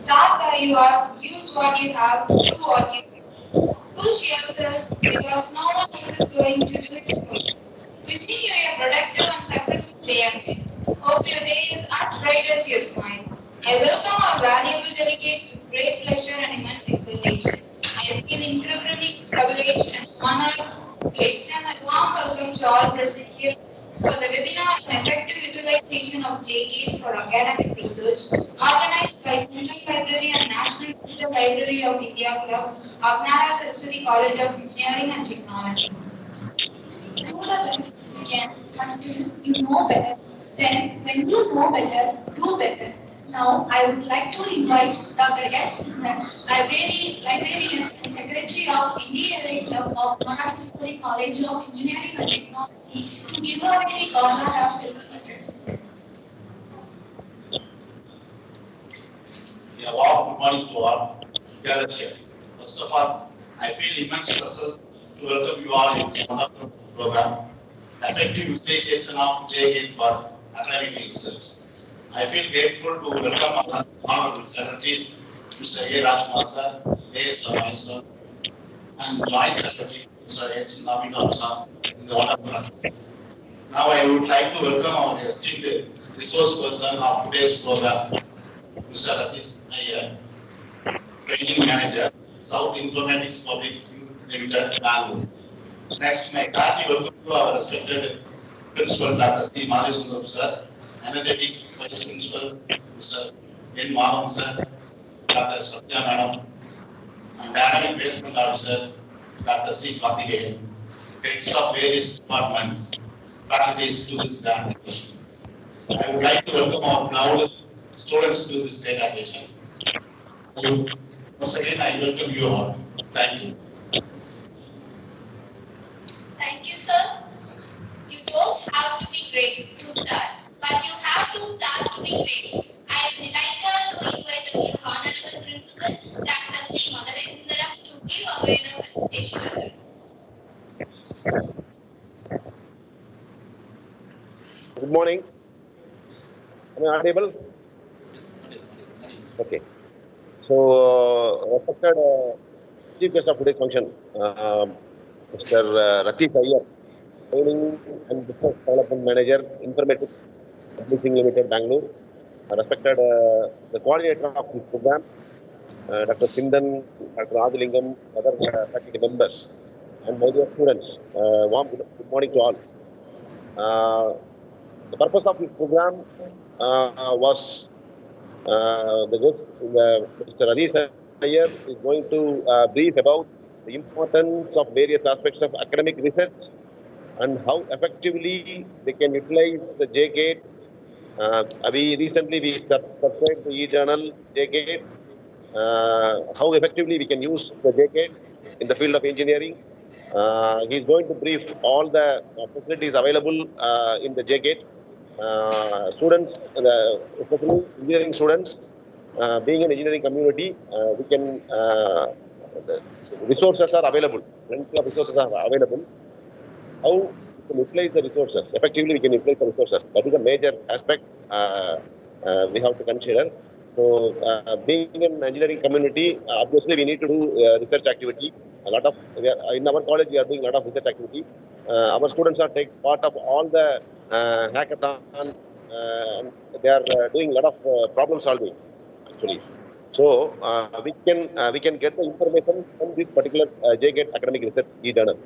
Start where you are, use what you have, do what you can. Push yourself because no one else is going to do it for you. Wishing you a productive and successful day ahead. Hope your day is as bright as your smile. I welcome our valuable delegates with great pleasure and immense exultation. I feel incredibly privileged and honored to extend a warm welcome to all present here for the webinar on effective utilization of JGate for academic research, organized by Central Library and National Digital Library of India Club of Nara Saraswati College of Engineering and Technology. Do the best you can until you know better. Then, when you know better, do better. Now, I would like to invite Dr. S. Sinhan, librarian and Secretary of NDLI Club of Nara Saraswati College of Engineering and Technology, to give a very gala of welcome address. A warm good morning to all gathered here. First of all, I feel immense pleasure to welcome you all in this wonderful program, Effective Utilization of JGate for Academic Research. I feel grateful to welcome our honorable secretaries, Mr. A. Rajkumar sir, A.S. Maestro, and Joint Secretary, Mr. S. Navinam sir, in the wonderful. Now I would like to welcome our esteemed resource person of today's program, Mr. Ratish Iyer, Training Manager, South Informatics Public Limited, Bangalore. Next, my hearty welcome to our respected Principal Dr. C. Madhusundram sir, Energetic Vice Principal Mr. N. Mahan sir, Dr. Satya Madam, and Dynamic Placement Officer Dr. C. Karthikeyan, heads of various departments, faculties to this grand occasion. I would like to welcome our proud students to this great occasion. So, once again, I welcome you all. Thank you. Thank you, sir. You don't have to be great to start, but you have to start to be great. I am delighted to invite our Honorable Principal, Dr. C. Madhusundram, to give away the presentation address. Good morning. Am I audible? Yes, okay. So, respected Chief Guest of today's function, Mr. Ratish Iyer, Training and Business Development Manager, Informatics Publishing Limited, Bangalore. Respected the coordinator of this program, Dr. Sindan, Dr. Adilingam, other faculty members, and my dear students. Warm good morning to all. The purpose of this program was Mr. Ratish Iyer is going to brief about the importance of various aspects of academic research and how effectively they can utilize the JGate. We subscribed to e-journal JGate. How effectively we can use the JGate in the field of engineering. He is going to brief all the facilities available in the JGate. Students, especially engineering students, being an engineering community, we can the resources are available. Plenty of resources are available. How we can utilize the resources effectively? We can utilize the resources. That is a major aspect we have to consider. So, being an engineering community, obviously we need to do research activity. A lot of in our college we are doing a lot of research activity. Our students are taking part of all the hackathon. They are doing a lot of problem solving actually. So we can get the information from this particular JGate Academic Research e-journal.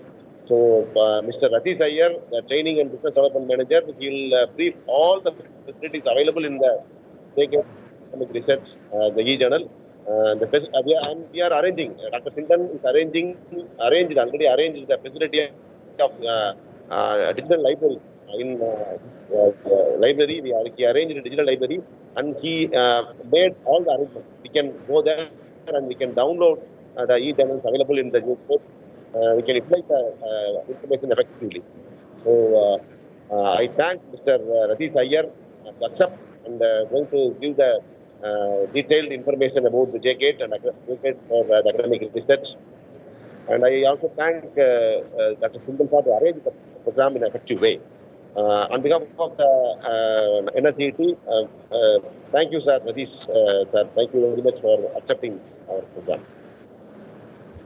So Mr. Ratish Iyer, the Training and Business Development Manager, will brief all the facilities available in the JGate Academic Research, the e-journal. We are arranging. Dr. Sintan is already arranged the facility of digital library in library. He arranged a digital library and he made all the arrangements. We can go there and we can download the e-journals available in the newspaper. We can utilize the information effectively. So I thank Mr. Ratish Iyer to accept and going to give the detailed information about the JGate and JGate for the academic research. And I also thank Dr. Sindan to arrange the program in an effective way. On behalf of the NSCET, thank you, sir, Natish, sir. Thank you very much for accepting our program.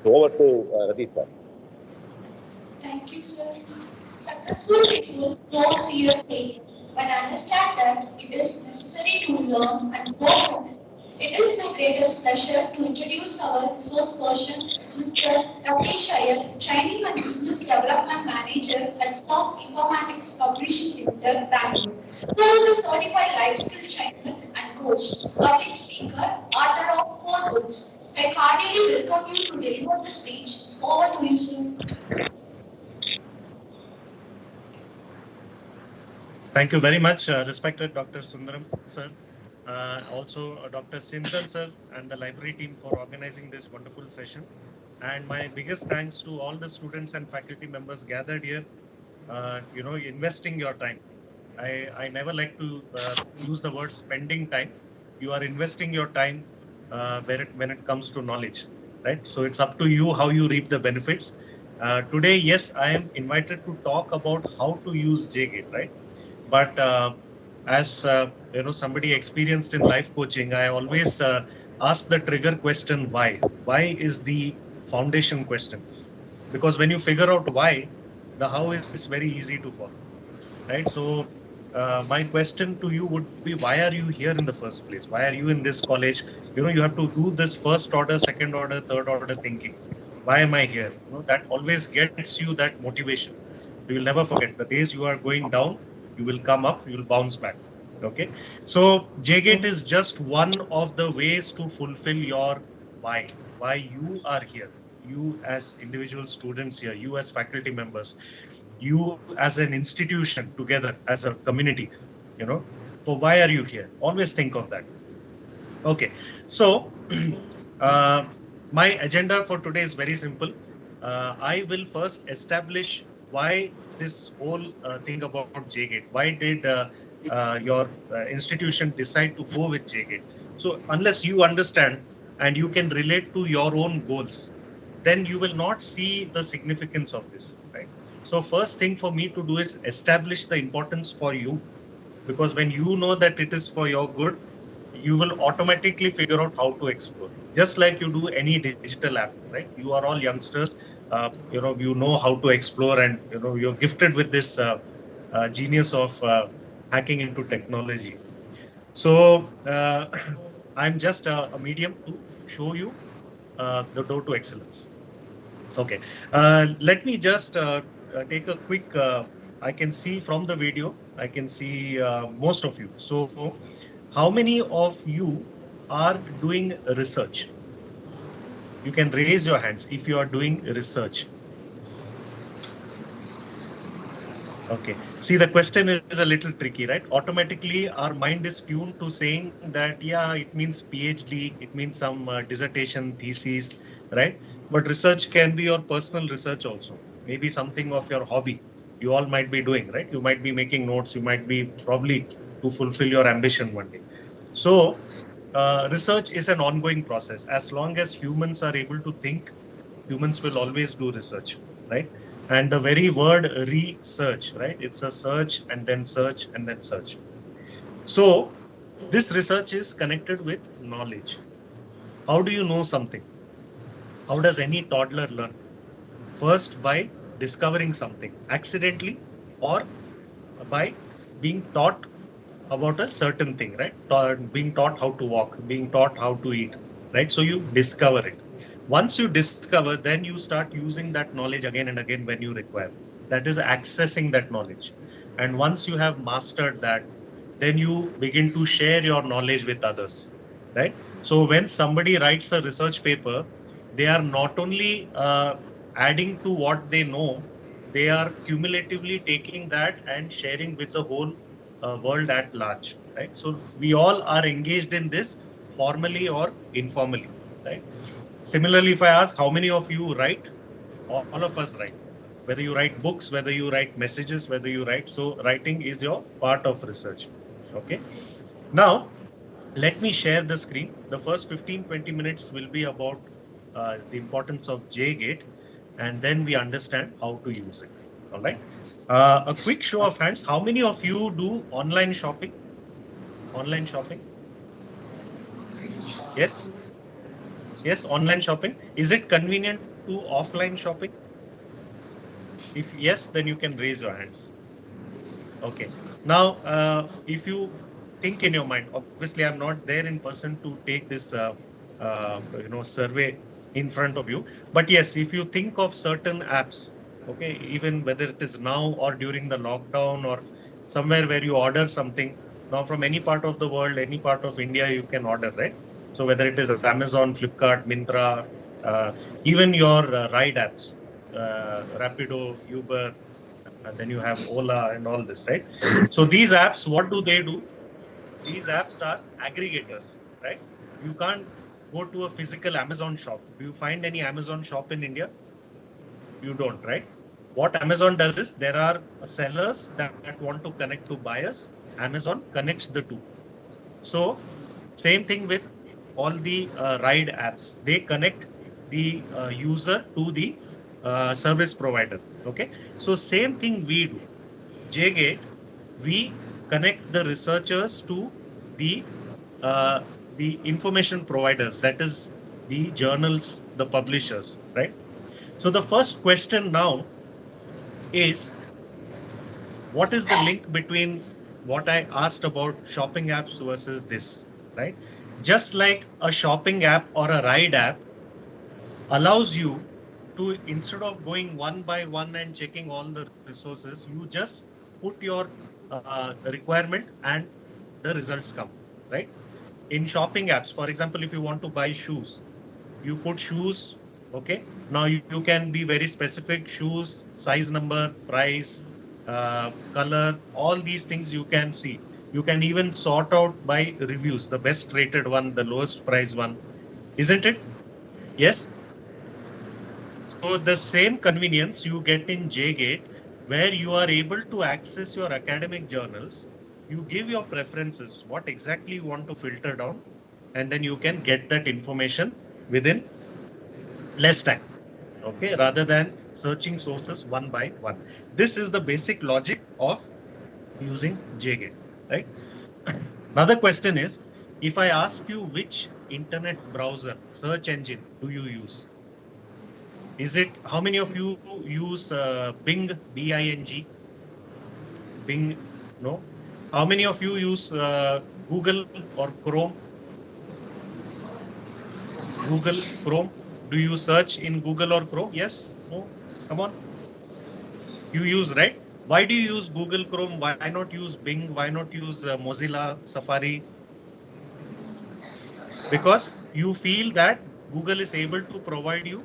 So over to Natish, sir. Thank you, sir. Successful people don't fear failure, but understand that it is necessary to learn and grow from it. It is my greatest pleasure to introduce our resource person, Mr. Rakesh Iyer, Training and Business Development Manager at Soft Informatics Publishing Limited, Bangalore, who is a certified life skill trainer and coach, public speaker, author of 4 books. I cordially welcome you to deliver the speech. Over to you, sir. Thank you very much, respected Dr. Sundaram, sir. Also, Dr. Sindal, sir, and the library team for organizing this wonderful session. And my biggest thanks to all the students and faculty members gathered here, investing your time. I never like to use the word spending time. You are investing your time when it comes to knowledge, right? So it's up to you how you reap the benefits. Today, yes, I am invited to talk about how to use JGate, right? But as somebody experienced in life coaching, I always ask the trigger question, why? Why is the foundation question? Because when you figure out why, the how is very easy to follow, right? So my question to you would be, why are you here in the first place? Why are you in this college? You have to do this first order, second order, third order thinking. Why am I here? That always gets you that motivation. You will never forget the days you are going down, you will come up, you will bounce back. Okay. So JGate is just one of the ways to fulfill your why you are here. You as individual students here, you as faculty members, you as an institution together as a community, so why are you here? Always think of that. Okay, so my agenda for today is very simple. I will first establish why this whole thing about JGate. Why did your institution decide to go with JGate? So unless you understand and you can relate to your own goals, then you will not see the significance of this, right? So first thing for me to do is establish the importance for you, because when you know that it is for your good, you will automatically figure out how to explore. Just like you do any digital app, right? You are all youngsters, you know how to explore, and you're gifted with this genius of hacking into technology. So I'm just a medium to show you the door to excellence. Okay, let me just take a quick, I can see from the video, I can see most of you. So how many of you are doing research? You can raise your hands if you are doing research. Okay, see, the question is a little tricky, right? Automatically our mind is tuned to saying that, yeah, it means PhD, it means some dissertation, thesis, right? But research can be your personal research also, maybe something of your hobby you all might be doing, right? You might be making notes, you might be probably to fulfill your ambition one day. So research is an ongoing process. As long as humans are able to think, humans will always do research, right? And the very word research, right? It's a search and then search and then search. So this research is connected with knowledge. How do you know something? How does any toddler learn? First, by discovering something accidentally, or by being taught about a certain thing, right? Being taught how to walk, being taught how to eat, right? So you discover it. Once you discover, then you start using that knowledge again and again when you require. That is accessing that knowledge. And once you have mastered that, then you begin to share your knowledge with others, right? So when somebody writes a research paper, they are not only adding to what they know, they are cumulatively taking that and sharing with the whole world at large, right? So we all are engaged in this formally or informally, right? Similarly, if I ask how many of you write, all of us write. Whether you write books, whether you write messages, whether you write, so writing is your part of research. Okay. Now, let me share the screen. The first 15-20 minutes will be about the importance of JGate, and then we understand how to use it. All right. A quick show of hands. How many of you do online shopping? Online shopping? Yes. Yes, online shopping. Is it convenient to offline shopping? If yes, then you can raise your hands. Okay. Now, if you think in your mind, obviously I'm not there in person to take this, survey in front of you. But yes, if you think of certain apps, okay, even whether it is now or during the lockdown or somewhere where you order something, now from any part of the world, any part of India, you can order, right? So whether it is Amazon, Flipkart, Myntra, even your ride apps, Rapido, Uber, then you have Ola and all this, right? So these apps, what do they do? These apps are aggregators, right? You can't go to a physical Amazon shop. Do you find any Amazon shop in India? You don't, right? What Amazon does is there are sellers that want to connect to buyers. Amazon connects the two. So same thing with all the ride apps. They connect the user to the service provider. Okay. So same thing we do. JGate, we connect the researchers to the information providers, that is the journals, the publishers, right? So the first question now is, what is the link between what I asked about shopping apps versus this, right? Just like a shopping app or a ride app allows you to, instead of going one by one and checking all the resources, you just put your requirement and the results come, right? In shopping apps, for example, if you want to buy shoes, you put shoes, okay? Now you can be very specific, shoes, size number, price, color, all these things you can see. You can even sort out by reviews, the best rated one, the lowest price one, isn't it? Yes. So the same convenience you get in JGate, where you are able to access your academic journals, you give your preferences, what exactly you want to filter down, and then you can get that information within less time, okay, rather than searching sources one by one. This is the basic logic of using JGate, right? Another question is, if I ask you which internet browser, search engine do you use? Is it, how many of you use Bing, B-I-N-G? Bing, no? How many of you use Google or Chrome? Google, Chrome? Do you search in Google or Chrome? Yes? No? Come on. You use, right? Why do you use Google Chrome? Why not use Bing? Why not use Mozilla, Safari? Because you feel that Google is able to provide you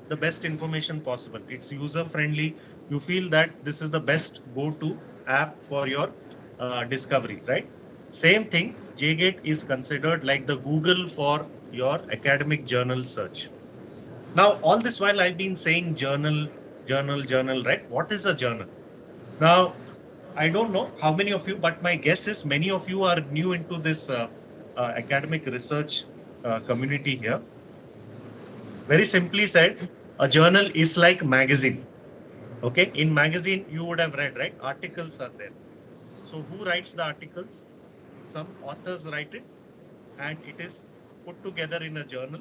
the best information possible. It's user friendly. You feel that this is the best go-to app for your discovery, right? Same thing, JGate is considered like the Google for your academic journal search. Now, all this while I've been saying journal, right? What is a journal? Now, I don't know how many of you, but my guess is many of you are new into this academic research community here. Very simply said, a journal is like magazine. Okay, in magazine you would have read, right? Articles are there. So who writes the articles? Some authors write it, and it is put together in a journal,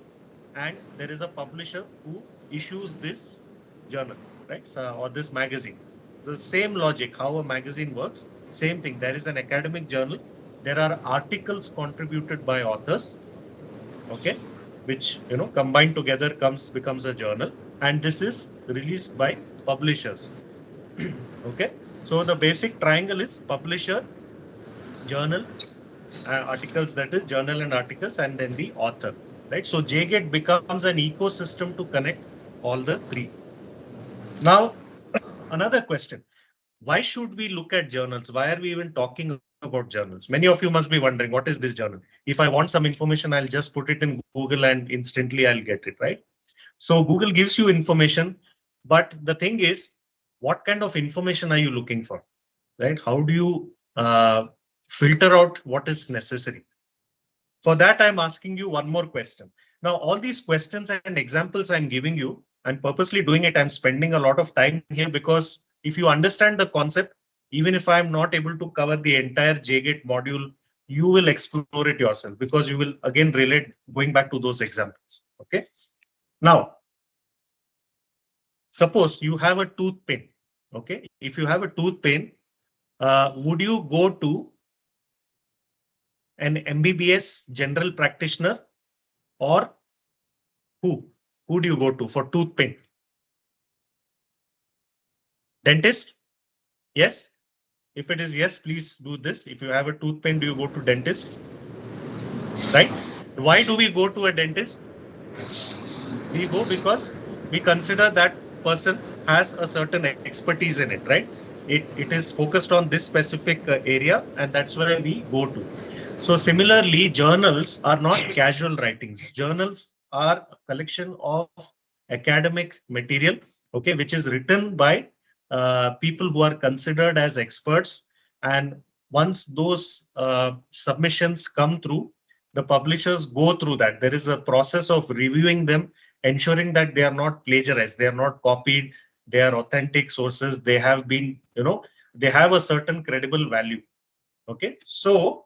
and there is a publisher who issues this journal, right? So, or this magazine. The same logic, how a magazine works, same thing. There is an academic journal. There are articles contributed by authors, okay, which, you know, combined together becomes a journal, and this is released by publishers. Okay, so the basic triangle is publisher, journal, articles, that is journal and articles, and then the author, right? So JGate becomes an ecosystem to connect all the three. Now, another question, why should we look at journals? Why are we even talking about journals? Many of you must be wondering, what is this journal? If I want some information, I'll just put it in Google and instantly I'll get it, right? So Google gives you information, but the thing is, what kind of information are you looking for, right? How do you filter out what is necessary? For that, I'm asking you one more question. Now, all these questions and examples I'm giving you, I'm purposely doing it. I'm spending a lot of time here because if you understand the concept, even if I'm not able to cover the entire JGate module, you will explore it yourself, because you will again relate going back to those examples. Okay. Now, suppose you have a tooth pain. Okay. If you have a tooth pain, would you go to an MBBS general practitioner, or who? Who do you go to for tooth pain? Dentist? Yes. If it is yes, please do this. If you have a tooth pain, do you go to dentist? Right? Why do we go to a dentist? We go because we consider that person has a certain expertise in it, right? It is focused on this specific area, and that's where we go to. So similarly, journals are not casual writings. Journals are a collection of academic material, okay, which is written by people who are considered as experts. And once those submissions come through, the publishers go through that. There is a process of reviewing them, ensuring that they are not plagiarized, they are not copied, they are authentic sources, they have been, they have a certain credible value. Okay, so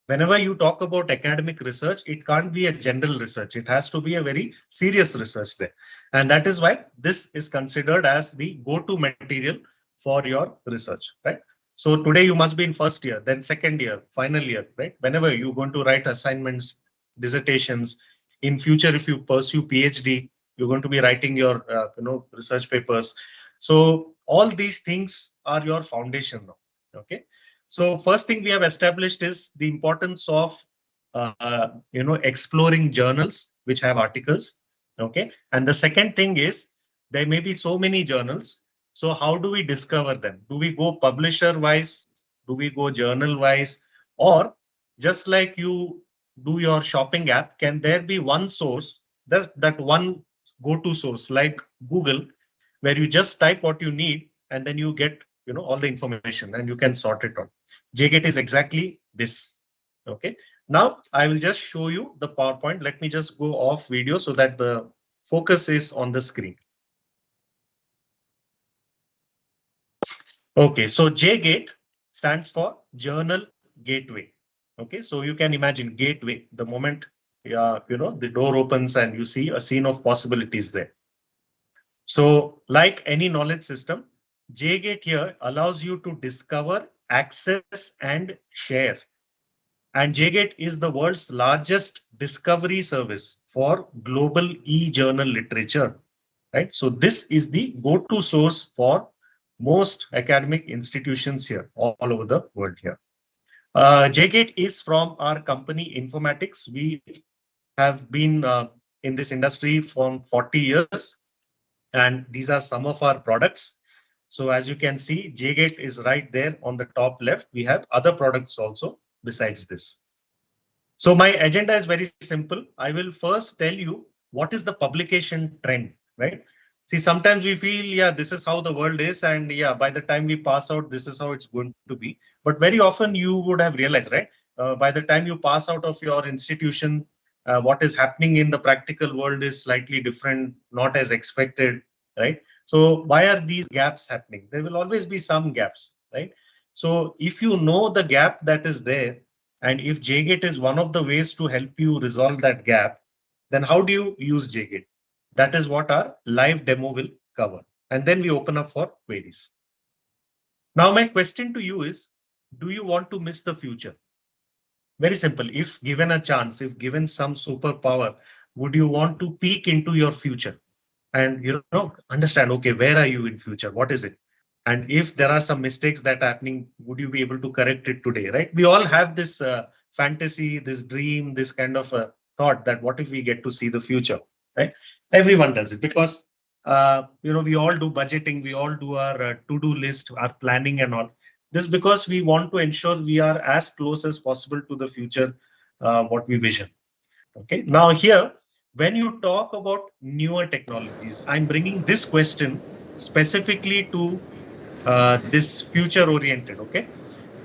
whenever you talk about academic research, it can't be a general research. It has to be a very serious research there. And that is why this is considered as the go-to material for your research, right? So today you must be in first year, then second year, final year, right? Whenever you're going to write assignments, dissertations, in future, if you pursue PhD, you're going to be writing your, research papers. So all these things are your foundation now, okay? So first thing we have established is the importance of, exploring journals which have articles. Okay. And the second thing is there may be so many journals. So how do we discover them? Do we go publisher wise? Do we go journal wise? Or just like you do your shopping app, can there be one source, that one go-to source like Google, where you just type what you need and then you get all the information and you can sort it out? JGate is exactly this. Okay. Now I will just show you the PowerPoint. Let me just go off video so that the focus is on the screen. Okay, so JGate stands for Journal Gateway. Okay, so you can imagine gateway, the moment the door opens and you see a scene of possibilities there. So like any knowledge system, JGate here allows you to discover, access, and share. And JGate is the world's largest discovery service for global e-journal literature, right? So this is the go-to source for most academic institutions here, all over the world here. JGate is from our company Informatics. We have been in this industry for 40 years, and these are some of our products. So as you can see, JGate is right there on the top left. We have other products also besides this. So my agenda is very simple. I will first tell you what is the publication trend, right? See, sometimes we feel, yeah, this is how the world is, and yeah, by the time we pass out, this is how it's going to be. But very often you would have realized, right? By the time you pass out of your institution, what is happening in the practical world is slightly different, not as expected, right? So why are these gaps happening? There will always be some gaps, right? So if you know the gap that is there, and if JGate is one of the ways to help you resolve that gap, then how do you use JGate? That is what our live demo will cover. And then we open up for queries. Now, my question to you is, do you want to miss the future? Very simple. If given a chance, if given some superpower, would you want to peek into your future and understand, okay, where are you in future? What is it? And if there are some mistakes that are happening, would you be able to correct it today, right? We all have this fantasy, this dream, this kind of thought that what if we get to see the future, right? Everyone does it because, we all do budgeting, we all do our to-do list, our planning and all. This because we want to ensure we are as close as possible to the future, what we vision. Okay, now here, when you talk about newer technologies, I'm bringing this question specifically to this future oriented. Okay,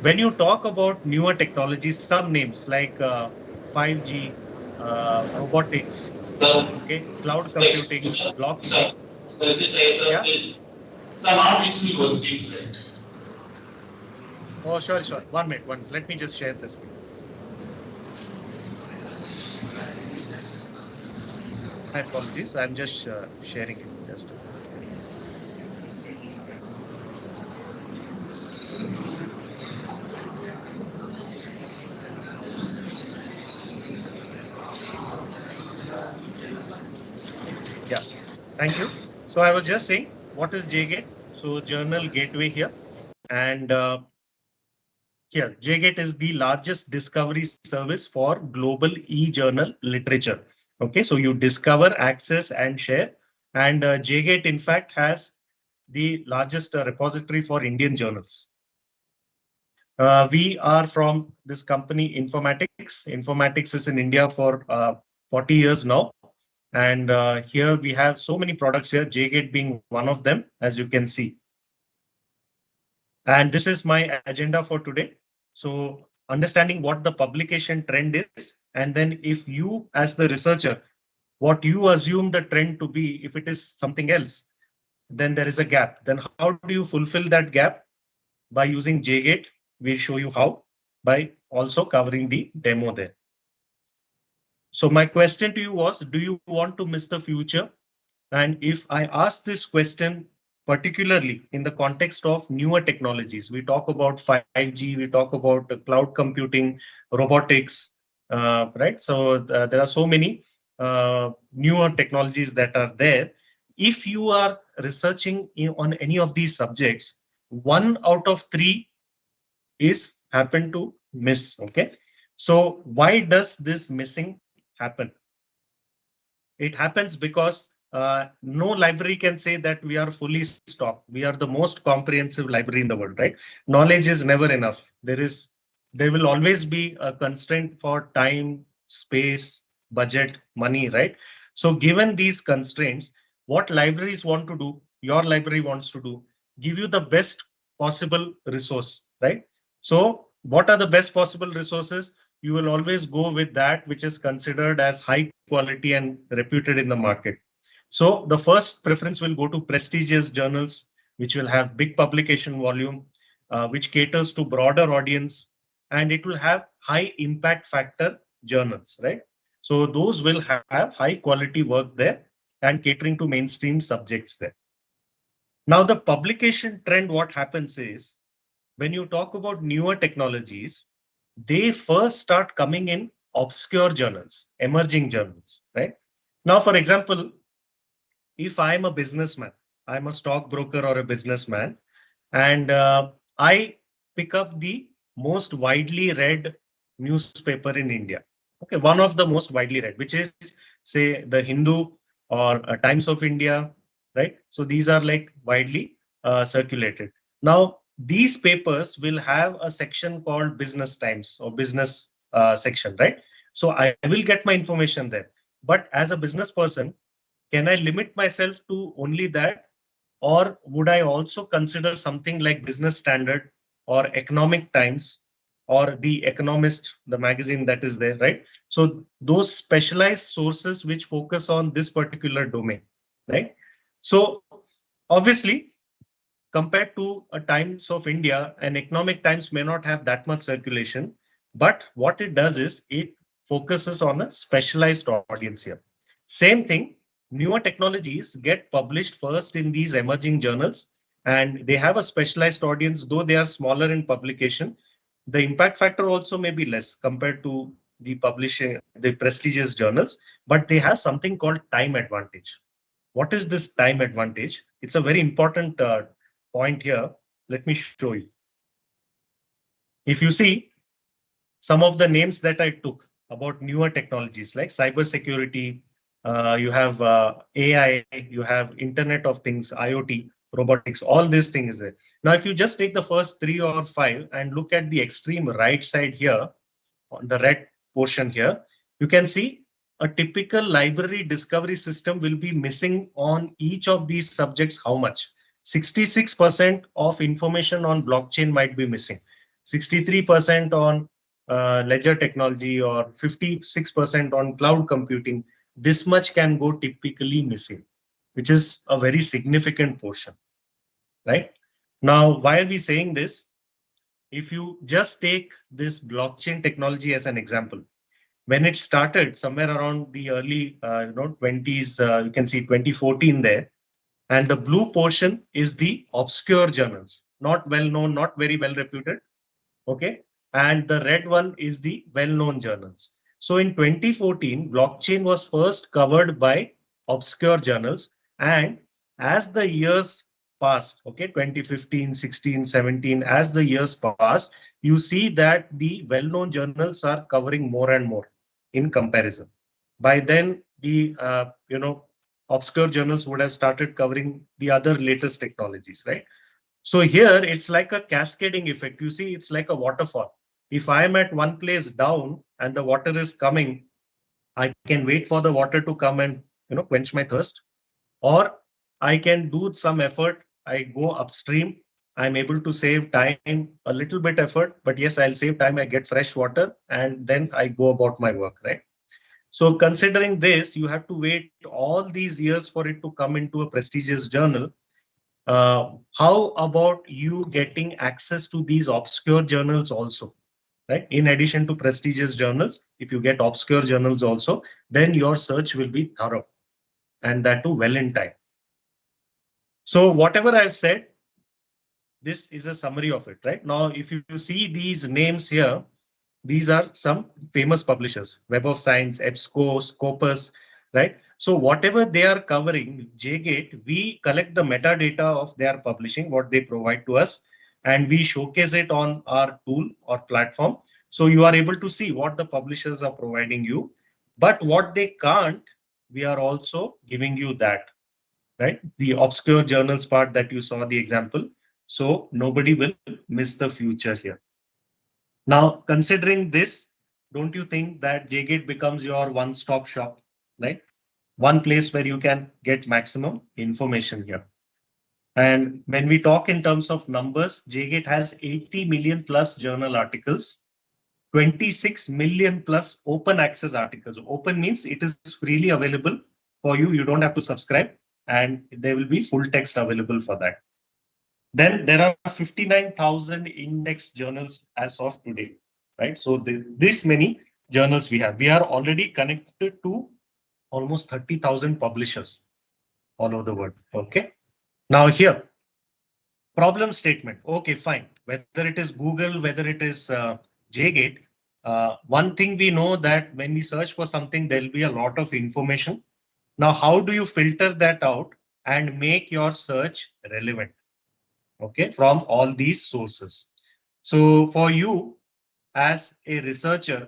when you talk about newer technologies, some names like 5G, robotics, okay, cloud computing, blockchain. Yeah. So now we see those things, right? Oh, sure. 1 minute. Let me just share the screen. My apologies. I'm just sharing it. Just a minute. Yeah, thank you. So I was just saying, what is JGate? So Journal Gateway here, and here JGate is the largest discovery service for global e-journal literature. Okay, so you discover, access, and share, and JGate in fact has the largest repository for Indian journals. We are from this company Informatics. Informatics is in India for 40 years now. And here we have so many products here, JGate being one of them, as you can see. And this is my agenda for today. So understanding what the publication trend is, and then if you as the researcher, what you assume the trend to be, if it is something else, then there is a gap. Then how do you fulfill that gap? By using JGate. We'll show you how by also covering the demo there. So my question to you was, do you want to miss the future? And if I ask this question, particularly in the context of newer technologies, we talk about 5G, we talk about cloud computing, robotics, right? So there are so many newer technologies that are there. If you are researching on any of these subjects, 1 out of 3 is happen to miss. Okay, so why does this missing happen? It happens because no library can say that we are fully stocked. We are the most comprehensive library in the world, right? Knowledge is never enough. There will always be a constraint for time, space, budget, money, right? So given these constraints, what libraries want to do, your library wants to do, give you the best possible resource, right? So what are the best possible resources? You will always go with that which is considered as high quality and reputed in the market. So the first preference will go to prestigious journals, which will have big publication volume, which caters to broader audience, and it will have high impact factor journals, right? So those will have high quality work there and catering to mainstream subjects there. Now the publication trend, what happens is, when you talk about newer technologies, they first start coming in obscure journals, emerging journals, right? Now, for example, if I'm a businessman, I'm a stockbroker or a businessman, and I pick up the most widely read newspaper in India. Okay, one of the most widely read, which is, say, the Hindu or Times of India, right? So these are like widely circulated. Now, these papers will have a section called Business Times or Business section, right? So I will get my information there. But as a business person, can I limit myself to only that? Or would I also consider something like Business Standard or Economic Times or The Economist, the magazine that is there, right? So those specialized sources which focus on this particular domain, right? So obviously, compared to a Times of India, an Economic Times may not have that much circulation, but what it does is it focuses on a specialized audience here. Same thing, newer technologies get published first in these emerging journals, and they have a specialized audience, though they are smaller in publication. The impact factor also may be less compared to the publishing, the prestigious journals, but they have something called time advantage. What is this time advantage? It's a very important point here. Let me show you. If you see some of the names that I took about newer technologies like cybersecurity, you have AI, you have Internet of Things, IoT, robotics, all these things there. Now, if you just take the first 3 or 5 and look at the extreme right side here, on the red portion here, you can see a typical library discovery system will be missing on each of these subjects. How much? 66% of information on blockchain might be missing, 63% on ledger technology, or 56% on cloud computing. This much can go typically missing, which is a very significant portion. right? Now, why are we saying this? If you just take this blockchain technology as an example, when it started somewhere around the early 20s, you can see 2014 there, and the blue portion is the obscure journals, not well known, not very well reputed, okay, and the red one is the well known journals. So in 2014 blockchain was first covered by obscure journals, and as the years passed, okay, 2015, 16, 17, as the years passed, you see that the well known journals are covering more and more in comparison. By then the obscure journals would have started covering the other latest technologies, right? So here it's like a cascading effect. You see, it's like a waterfall. If I'm at one place down and the water is coming, I can wait for the water to come and quench my thirst, or I can do some effort. I go upstream. I'm able to save time, a little bit effort, but yes, I'll save time. I get fresh water and then I go about my work, right? So considering this, you have to wait all these years for it to come into a prestigious journal. How about you getting access to these obscure journals also, right? In addition to prestigious journals, if you get obscure journals also, then your search will be thorough, and that too well in time. So whatever I've said, this is a summary of it, right? Now, if you see these names here, these are some famous publishers: Web of Science, EBSCO, Scopus, right? So whatever they are covering, JGate, we collect the metadata of their publishing, what they provide to us, and we showcase it on our tool or platform. So you are able to see what the publishers are providing you, but what they can't, we are also giving you that, right? The obscure journals part that you saw the example. So nobody will miss the future here. Now, considering this, don't you think that JGate becomes your one-stop shop, right? One place where you can get maximum information here. And when we talk in terms of numbers, JGate has 80 million plus journal articles, 26 million plus open access articles. Open means it is freely available for you. You don't have to subscribe, and there will be full text available for that. Then there are 59,000 index journals as of today, right? So this many journals we have. We are already connected to almost 30,000 publishers all over the world. Okay. Now here, problem statement. Okay, fine. Whether it is Google, whether it is JGate, one thing we know that when we search for something, there'll be a lot of information. Now, how do you filter that out and make your search relevant? Okay, from all these sources. So for you as a researcher,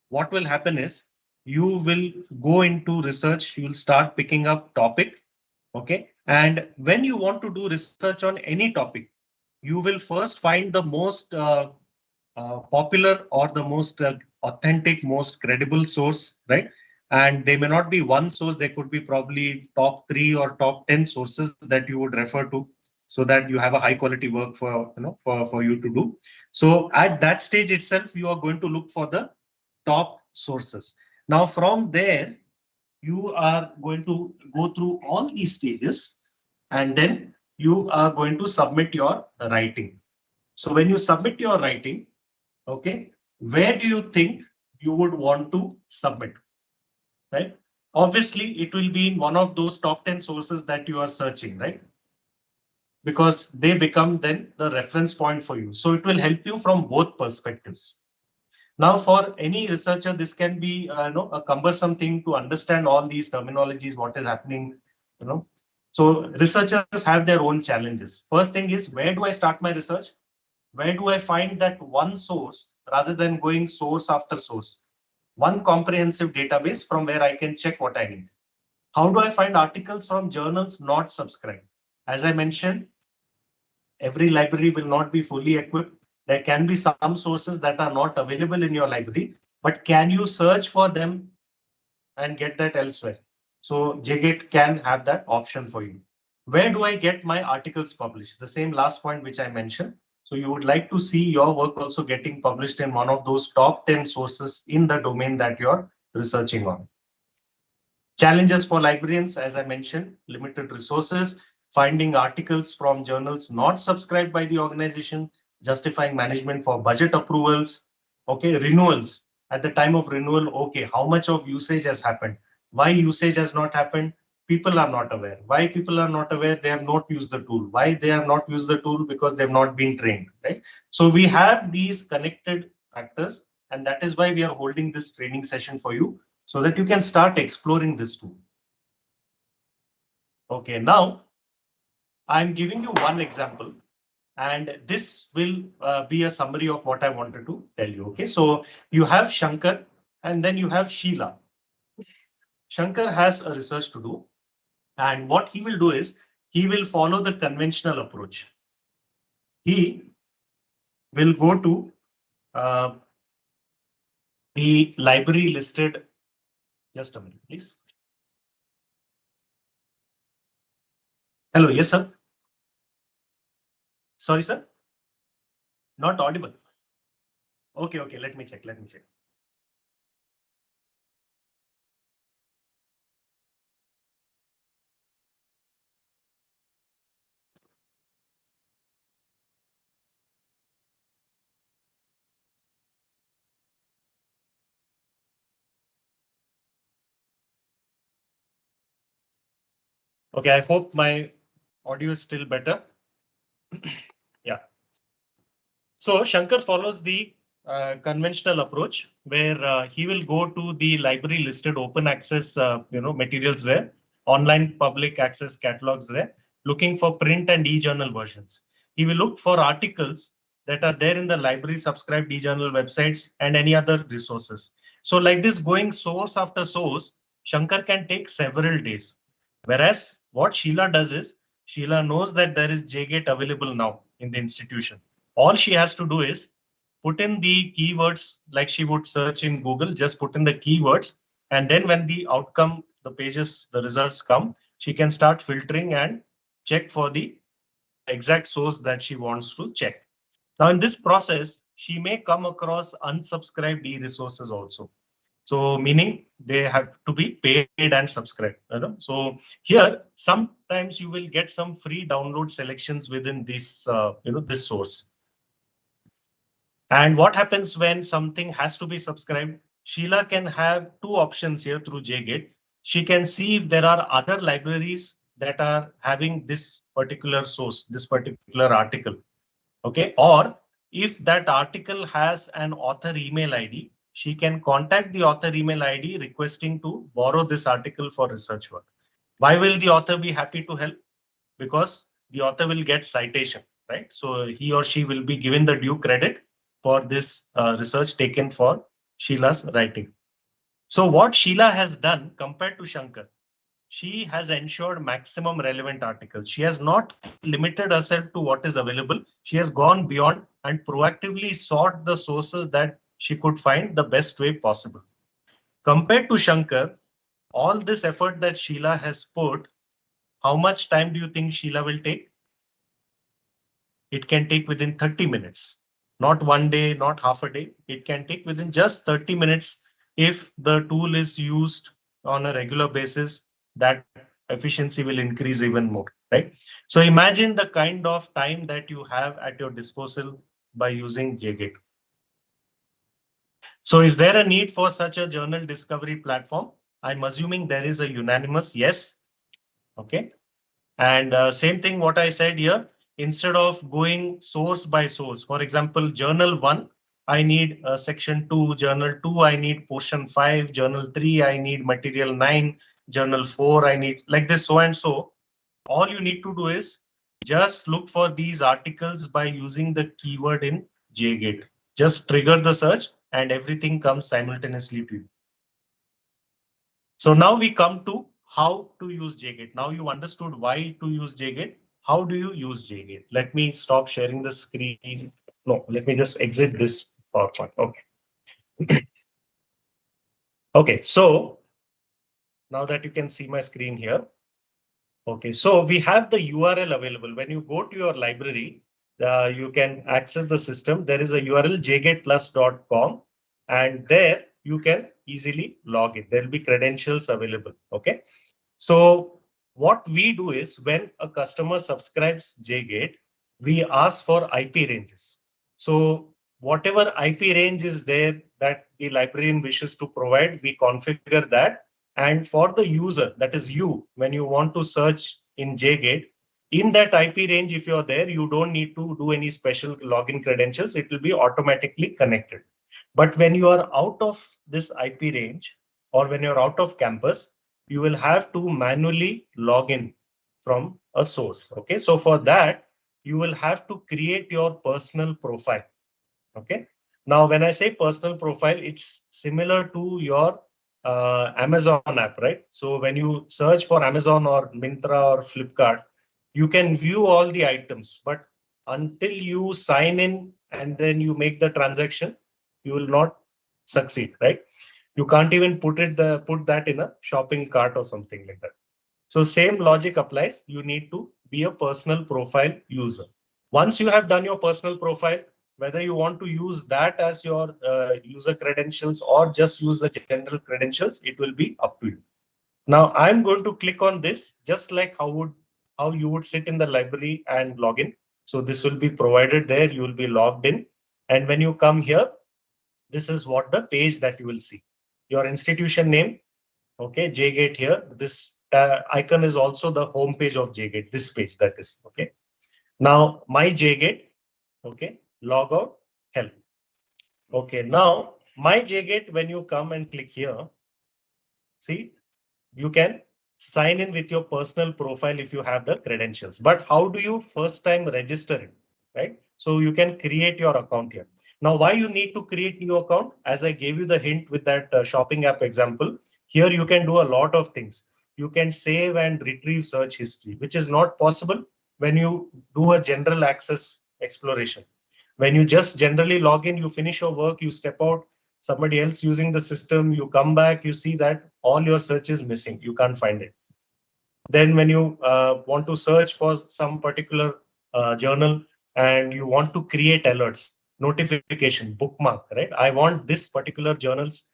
what will happen is you will go into research, you will start picking up topic. Okay, and when you want to do research on any topic, you will first find the most popular or the most authentic, most credible source, right? And they may not be one source, there could be probably top 3 or top 10 sources that you would refer to, so that you have a high quality work for for you to do. So at that stage itself, you are going to look for the top sources. Now from there, you are going to go through all these stages, and then you are going to submit your writing. So when you submit your writing, okay, where do you think you would want to submit, right? Obviously, it will be in one of those top 10 sources that you are searching, right? Because they become then the reference point for you. So it will help you from both perspectives. Now, for any researcher, this can be a cumbersome thing to understand all these terminologies, what is happening, So researchers have their own challenges. First thing is, where do I start my research? Where do I find that one source rather than going source after source? One comprehensive database from where I can check what I need. How do I find articles from journals not subscribed? As I mentioned, every library will not be fully equipped. There can be some sources that are not available in your library, but can you search for them and get that elsewhere? So JGate can have that option for you. Where do I get my articles published? The same last point which I mentioned. So you would like to see your work also getting published in one of those top 10 sources in the domain that you're researching on. Challenges for librarians, as I mentioned, limited resources, finding articles from journals not subscribed by the organization, justifying management for budget approvals, okay, renewals. At the time of renewal, okay, how much of usage has happened? Why usage has not happened? People are not aware. Why people are not aware? They have not used the tool. Why they have not used the tool? Because they have not been trained, right? So we have these connected factors, and that is why we are holding this training session for you, so that you can start exploring this tool. Okay, now I'm giving you one example, and this will be a summary of what I wanted to tell you. Okay, so you have Shankar and then you have Sheila. Shankar has a research to do, and what he will do is he will follow the conventional approach. He will go to the library listed. Just a minute, please. Hello, yes, sir. Sorry, sir. Not audible. Okay, okay, let me check. Okay, I hope my audio is still better. Yeah. So Shankar follows the conventional approach where he will go to the library listed open access materials there, online public access catalogs there, looking for print and e-journal versions. He will look for articles that are there in the library subscribed e-journal websites and any other resources. So like this, going source after source, Shankar can take several days. Whereas what Sheila does is Sheila knows that there is JGate available now in the institution. All she has to do is put in the keywords like she would search in Google, just put in the keywords. And then when the outcome, the pages, the results come, she can start filtering and check for the exact source that she wants to check. Now, in this process, she may come across unsubscribed e-resources also. So meaning they have to be paid and subscribed. So here, sometimes you will get some free download selections within this, this source. And what happens when something has to be subscribed? Sheila can have two options here through JGate. She can see if there are other libraries that are having this particular source, this particular article. Okay, or if that article has an author email ID, she can contact the author email ID requesting to borrow this article for research work. Why will the author be happy to help? Because the author will get citation, right? So he or she will be given the due credit for this research taken for Sheila's writing. So what Sheila has done compared to Shankar, she has ensured maximum relevant articles. She has not limited herself to what is available. She has gone beyond and proactively sought the sources that she could find the best way possible. Compared to Shankar, all this effort that Sheila has put, how much time do you think Sheila will take? It can take within 30 minutes, not one day, not half a day. It can take within just 30 minutes if the tool is used on a regular basis. That efficiency will increase even more, right? So imagine the kind of time that you have at your disposal by using JGate. So is there a need for such a journal discovery platform? I'm assuming there is a unanimous yes. Okay. And same thing what I said here, instead of going source by source, for example, journal 1, I need section 2, journal 2, I need portion 5, journal 3, I need material 9, journal 4, I need like this, so and so. All you need to do is just look for these articles by using the keyword in JGate. Just trigger the search and everything comes simultaneously to you. So now we come to how to use JGate. Now you understood why to use JGate. How do you use JGate? Let me stop sharing the screen. No, let me just exit this PowerPoint. Okay. Okay, so now that you can see my screen here. Okay, so we have the URL available. When you go to your library, you can access the system. There is a URL jgateplus.com, and there you can easily log in. There will be credentials available. Okay, so what we do is when a customer subscribes JGate, we ask for IP ranges. So whatever IP range is there that the librarian wishes to provide, we configure that. And for the user, that is you, when you want to search in JGate, in that IP range, if you're there, you don't need to do any special login credentials. It will be automatically connected. But when you are out of this IP range or when you're out of campus, you will have to manually log in from a source. Okay, so for that, you will have to create your personal profile. Okay, now when I say personal profile, it's similar to your Amazon app, right? So when you search for Amazon or Myntra or Flipkart, you can view all the items, but until you sign in and then you make the transaction, you will not succeed, right? You can't even put that in a shopping cart or something like that. So same logic applies. You need to be a personal profile user. Once you have done your personal profile, whether you want to use that as your user credentials or just use the general credentials, it will be up to you. Now I'm going to click on this, just like how you would sit in the library and log in. So this will be provided there. You will be logged in. And when you come here, this is what the page that you will see. Your institution name, okay, JGate here. This icon is also the home page of JGate, this page that is, okay. Now my JGate, okay, log out, help. Okay, now my JGate, when you come and click here, see, you can sign in with your personal profile if you have the credentials. But how do you first time register it, right? So you can create your account here. Now, why you need to create new account? As I gave you the hint with that shopping app example, here you can do a lot of things. You can save and retrieve search history, which is not possible when you do a general access exploration. When you just generally log in, you finish your work, you step out, somebody else using the system, you come back, you see that all your search is missing, you can't find it. Then when you want to search for some particular journal and you want to create alerts, notification, bookmark, right? I want this particular journal's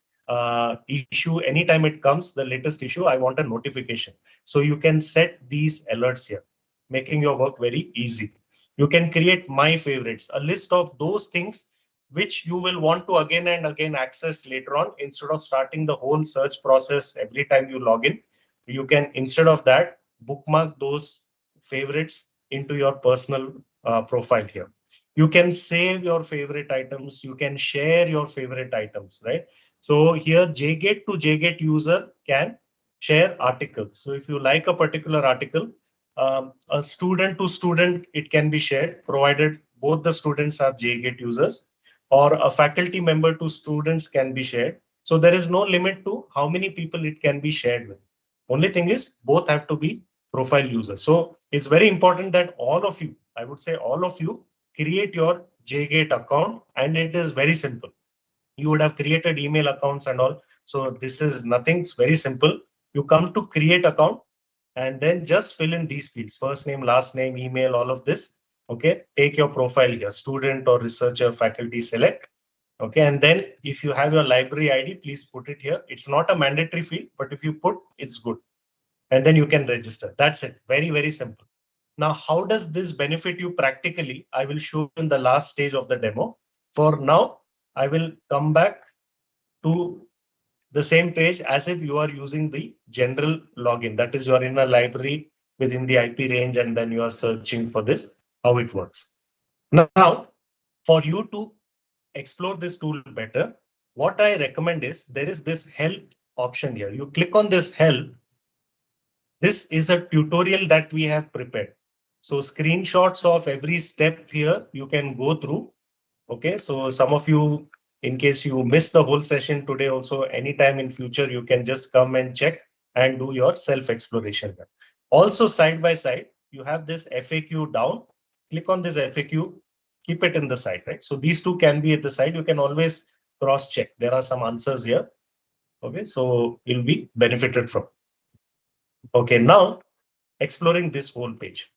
issue, anytime it comes, the latest issue, I want a notification. So you can set these alerts here, making your work very easy. You can create my favorites, a list of those things which you will want to again and again access later on. Instead of starting the whole search process every time you log in, you can, instead of that, bookmark those favorites into your personal profile here. You can save your favorite items. You can share your favorite items, right? So here JGate to JGate user can share articles. So if you like a particular article, a student to student, it can be shared, provided both the students are JGate users, or a faculty member to students can be shared. So there is no limit to how many people it can be shared with. Only thing is both have to be profile users. So it's very important that all of you, I would say all of you, create your JGate account, and it is very simple. You would have created email accounts and all. So this is nothing, it's very simple. You come to create account and then just fill in these fields, first name, last name, email, all of this. Okay, take your profile here, student or researcher, faculty, select. Okay, and then if you have your library ID, please put it here. It's not a mandatory field, but if you put, it's good. And then you can register. That's it. Very, very simple. Now, how does this benefit you practically? I will show you in the last stage of the demo. For now, I will come back to the same page as if you are using the general login. That is, you are in a library within the IP range, and then you are searching for this, how it works. Now, for you to explore this tool better, what I recommend is there is this help option here. You click on this help. This is a tutorial that we have prepared. So screenshots of every step here you can go through. Okay, so some of you, in case you missed the whole session today, also anytime in future, you can just come and check and do your self-exploration. Also, side by side, you have this FAQ down. Click on this FAQ, keep it in the side, right? So these two can be at the side. You can always cross-check. There are some answers here. Okay, so you'll be benefited from. Okay, now exploring this whole page.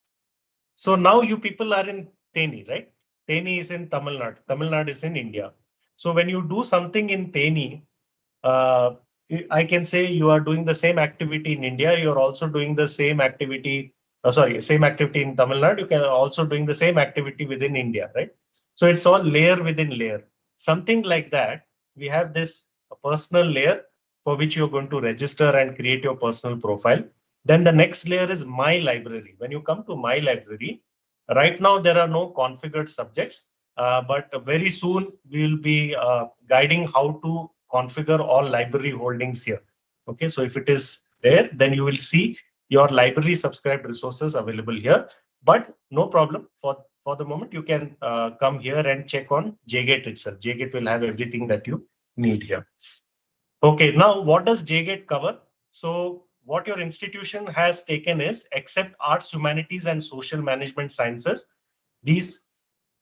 So now you people are in Teni, right? Teni is in Tamil Nadu. Tamil Nadu is in India. So when you do something in Teni, I can say you are doing the same activity in India, you're also doing the same activity, same activity in Tamil Nadu, you can also doing the same activity within India, right? So it's all layer within layer. Something like that, we have this personal layer for which you're going to register and create your personal profile. Then the next layer is my library. When you come to my library, right now there are no configured subjects, but very soon we will be guiding how to configure all library holdings here. Okay, so if it is there, then you will see your library subscribed resources available here. But no problem, for the moment, you can come here and check on JGate itself. JGate will have everything that you need here. Okay, now what does JGate cover? So what your institution has taken is except arts, humanities, and social management sciences, these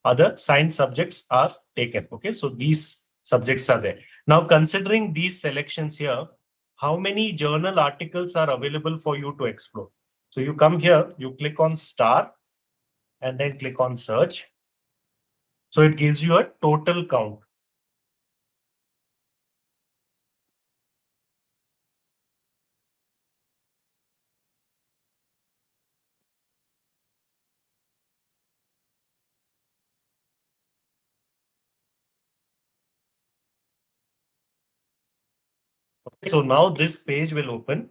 other science subjects are taken. Okay, so these subjects are there. Now, considering these selections here, how many journal articles are available for you to explore? So you come here, you click on star and then click on search. So it gives you a total count. Okay, so now this page will open.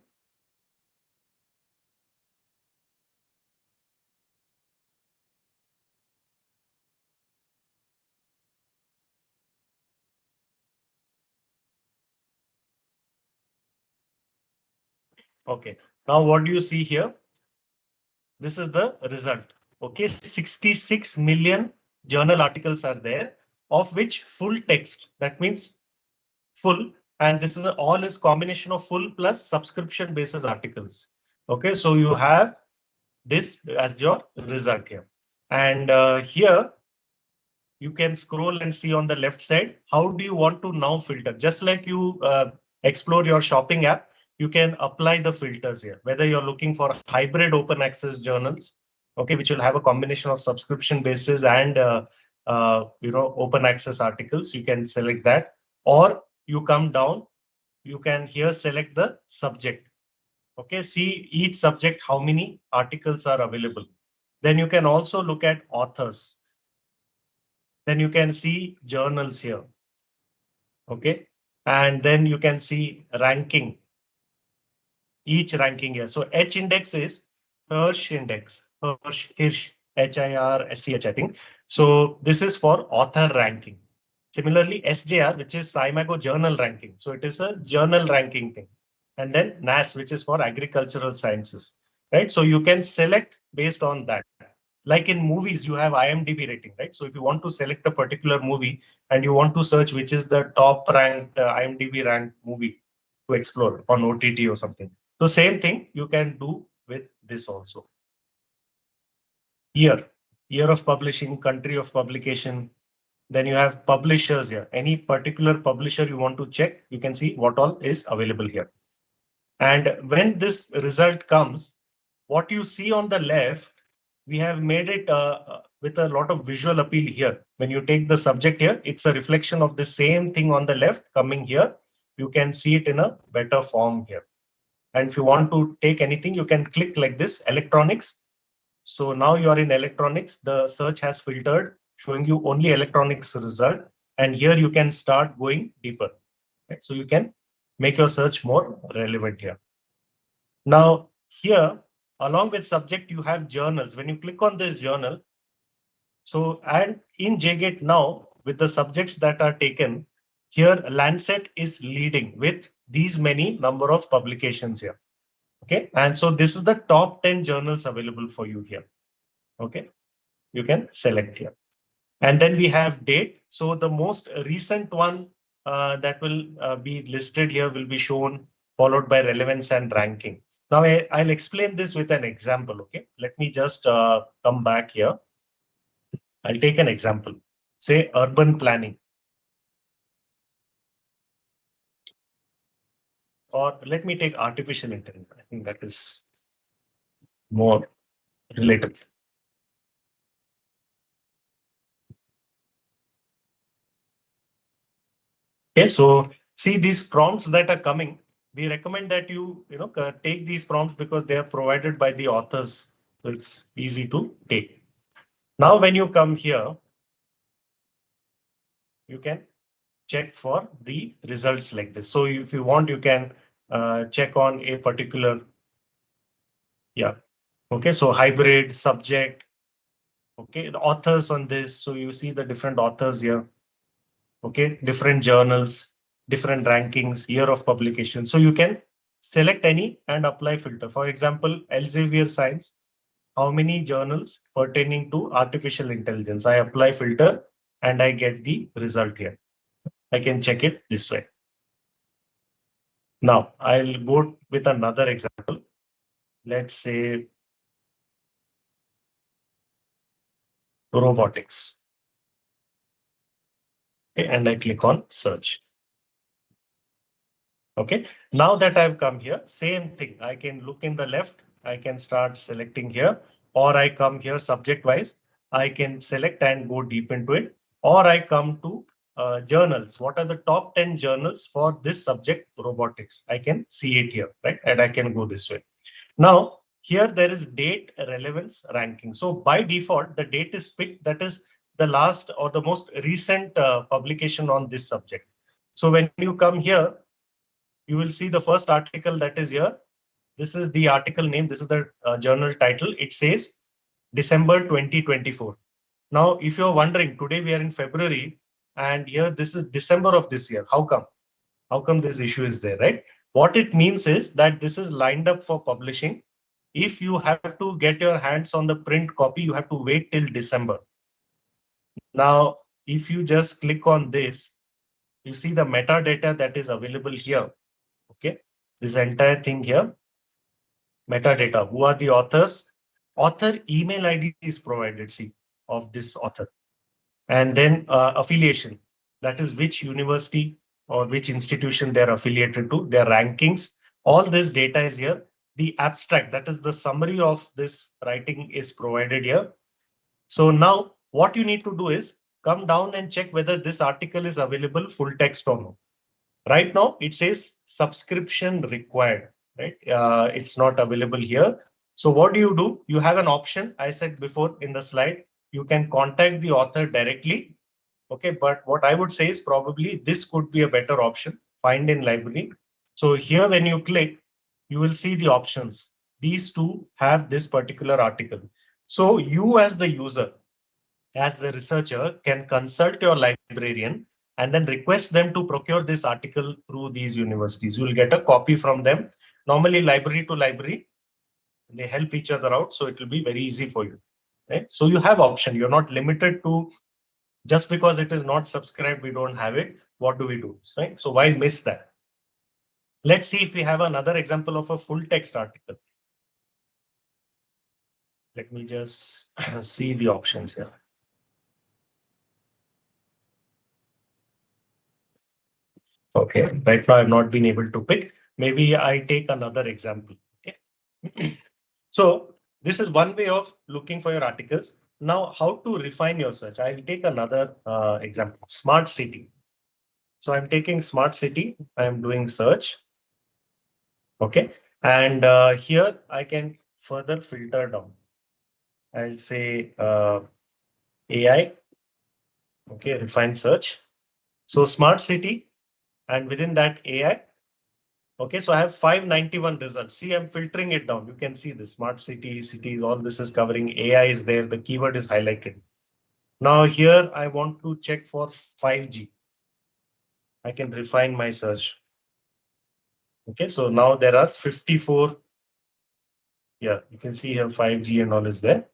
Okay, now what do you see here? This is the result. Okay, 66 million journal articles are there, of which full text, that means full, and this is all is combination of full plus subscription basis articles. Okay, so you have this as your result here. And here you can scroll and see on the left side, how do you want to now filter? Just like you explore your shopping app, you can apply the filters here, whether you're looking for hybrid open access journals, okay, which will have a combination of subscription basis and open access articles, you can select that. Or you come down, you can here select the subject. Okay, see each subject, how many articles are available. Then you can also look at authors. Then you can see journals here. Okay, and then you can see ranking, each ranking here. So H index is Hirsch index, Hirsch, HIRSCH, I think. So this is for author ranking. Similarly, SJR, which is SciMago journal ranking. So it is a journal ranking thing. And then NAS, which is for agricultural sciences, right? So you can select based on that. Like in movies, you have IMDb rating, right? So if you want to select a particular movie and you want to search which is the top ranked IMDb ranked movie to explore on OTT or something. So same thing you can do with this also. Year of publishing, country of publication. Then you have publishers here. Any particular publisher you want to check, you can see what all is available here. And when this result comes, what you see on the left, we have made it with a lot of visual appeal here. When you take the subject here, it's a reflection of the same thing on the left coming here. You can see it in a better form here. And if you want to take anything, you can click like this, electronics. So now you are in electronics. The search has filtered, showing you only electronics result. And here you can start going deeper. Right? So you can make your search more relevant here. Now here, along with subject, you have journals. When you click on this journal, so and in JGate now, with the subjects that are taken, here Lancet is leading with these many number of publications here. Okay, and so this is the top 10 journals available for you here. Okay, you can select here. And then we have date. So the most recent one that will be listed here will be shown, followed by relevance and ranking. Now I'll explain this with an example. Okay, let me just come back here. I'll take an example. Say urban planning. Or let me take artificial intelligence. I think that is more related. Okay, so See these prompts that are coming. We recommend that you take these prompts because they are provided by the authors, so it's easy to take. Now, when you come here, you can check for the results like this. So if you want, you can check on a particular, yeah. Okay, so hybrid subject. Okay, the authors on this. So you see the different authors here. Okay, different journals, different rankings, year of publication. So you can select any and apply filter. For example, Elsevier Science, how many journals pertaining to artificial intelligence? I apply filter and I get the result here. I can check it this way. Now I'll go with another example. Let's say robotics. Okay, and I click on search. Okay, now that I've come here, same thing. I can look in the left, I can start selecting here, or I come here subject wise, I can select and go deep into it, or I come to journals. What are the top 10 journals for this subject, robotics? I can see it here, right? And I can go this way. Now, here there is date relevance ranking. So by default, the date is picked, that is the last or the most recent publication on this subject. So when you come here, you will see the first article that is here. This is the article name. This is the journal title. It says December 2024. Now, if you're wondering, today we are in February and here this is December of this year. How come? How come this issue is there, right? What it means is that this is lined up for publishing. If you have to get your hands on the print copy, you have to wait till December. Now, if you just click on this, you see the metadata that is available here. Okay, this entire thing here, metadata, who are the authors, author email ID is provided, see, of this author, and then affiliation, that is which university or which institution they're affiliated to, their rankings, all this data is here. The abstract, that is the summary of this writing, is provided here. So now what you need to do is come down and check whether this article is available full text or no. Right now, it says subscription required, right? It's not available here. So what do? You have an option. I said before in the slide, you can contact the author directly. Okay, but what I would say is probably this could be a better option. Find in library. So here, when you click, you will see the options. These two have this particular article. So you as the user, as the researcher, can consult your librarian and then request them to procure this article through these universities. You will get a copy from them. Normally, library to library, they help each other out, so it will be very easy for you. Right? So you have option. You're not limited to just because it is not subscribed, we don't have it. What do we do? Right? So why miss that? Let's see if we have another example of a full text article. Let me just see the options here. Okay, right now I've not been able to pick. Maybe I take another example. Okay. So this is one way of looking for your articles. Now, how to refine your search? I'll take another example, smart city. So I'm taking smart city. I'm doing search. Okay. And here I can further filter down. I'll say AI. Okay, refine search. So smart city, and within that AI. Okay, so I have 591 results. See, I'm filtering it down. You can see the smart cities, all this is covering. AI is there. The keyword is highlighted. Now here I want to check for 5G. I can refine my search. Okay, so now there are 54. Yeah, you can see here 5G and all is there.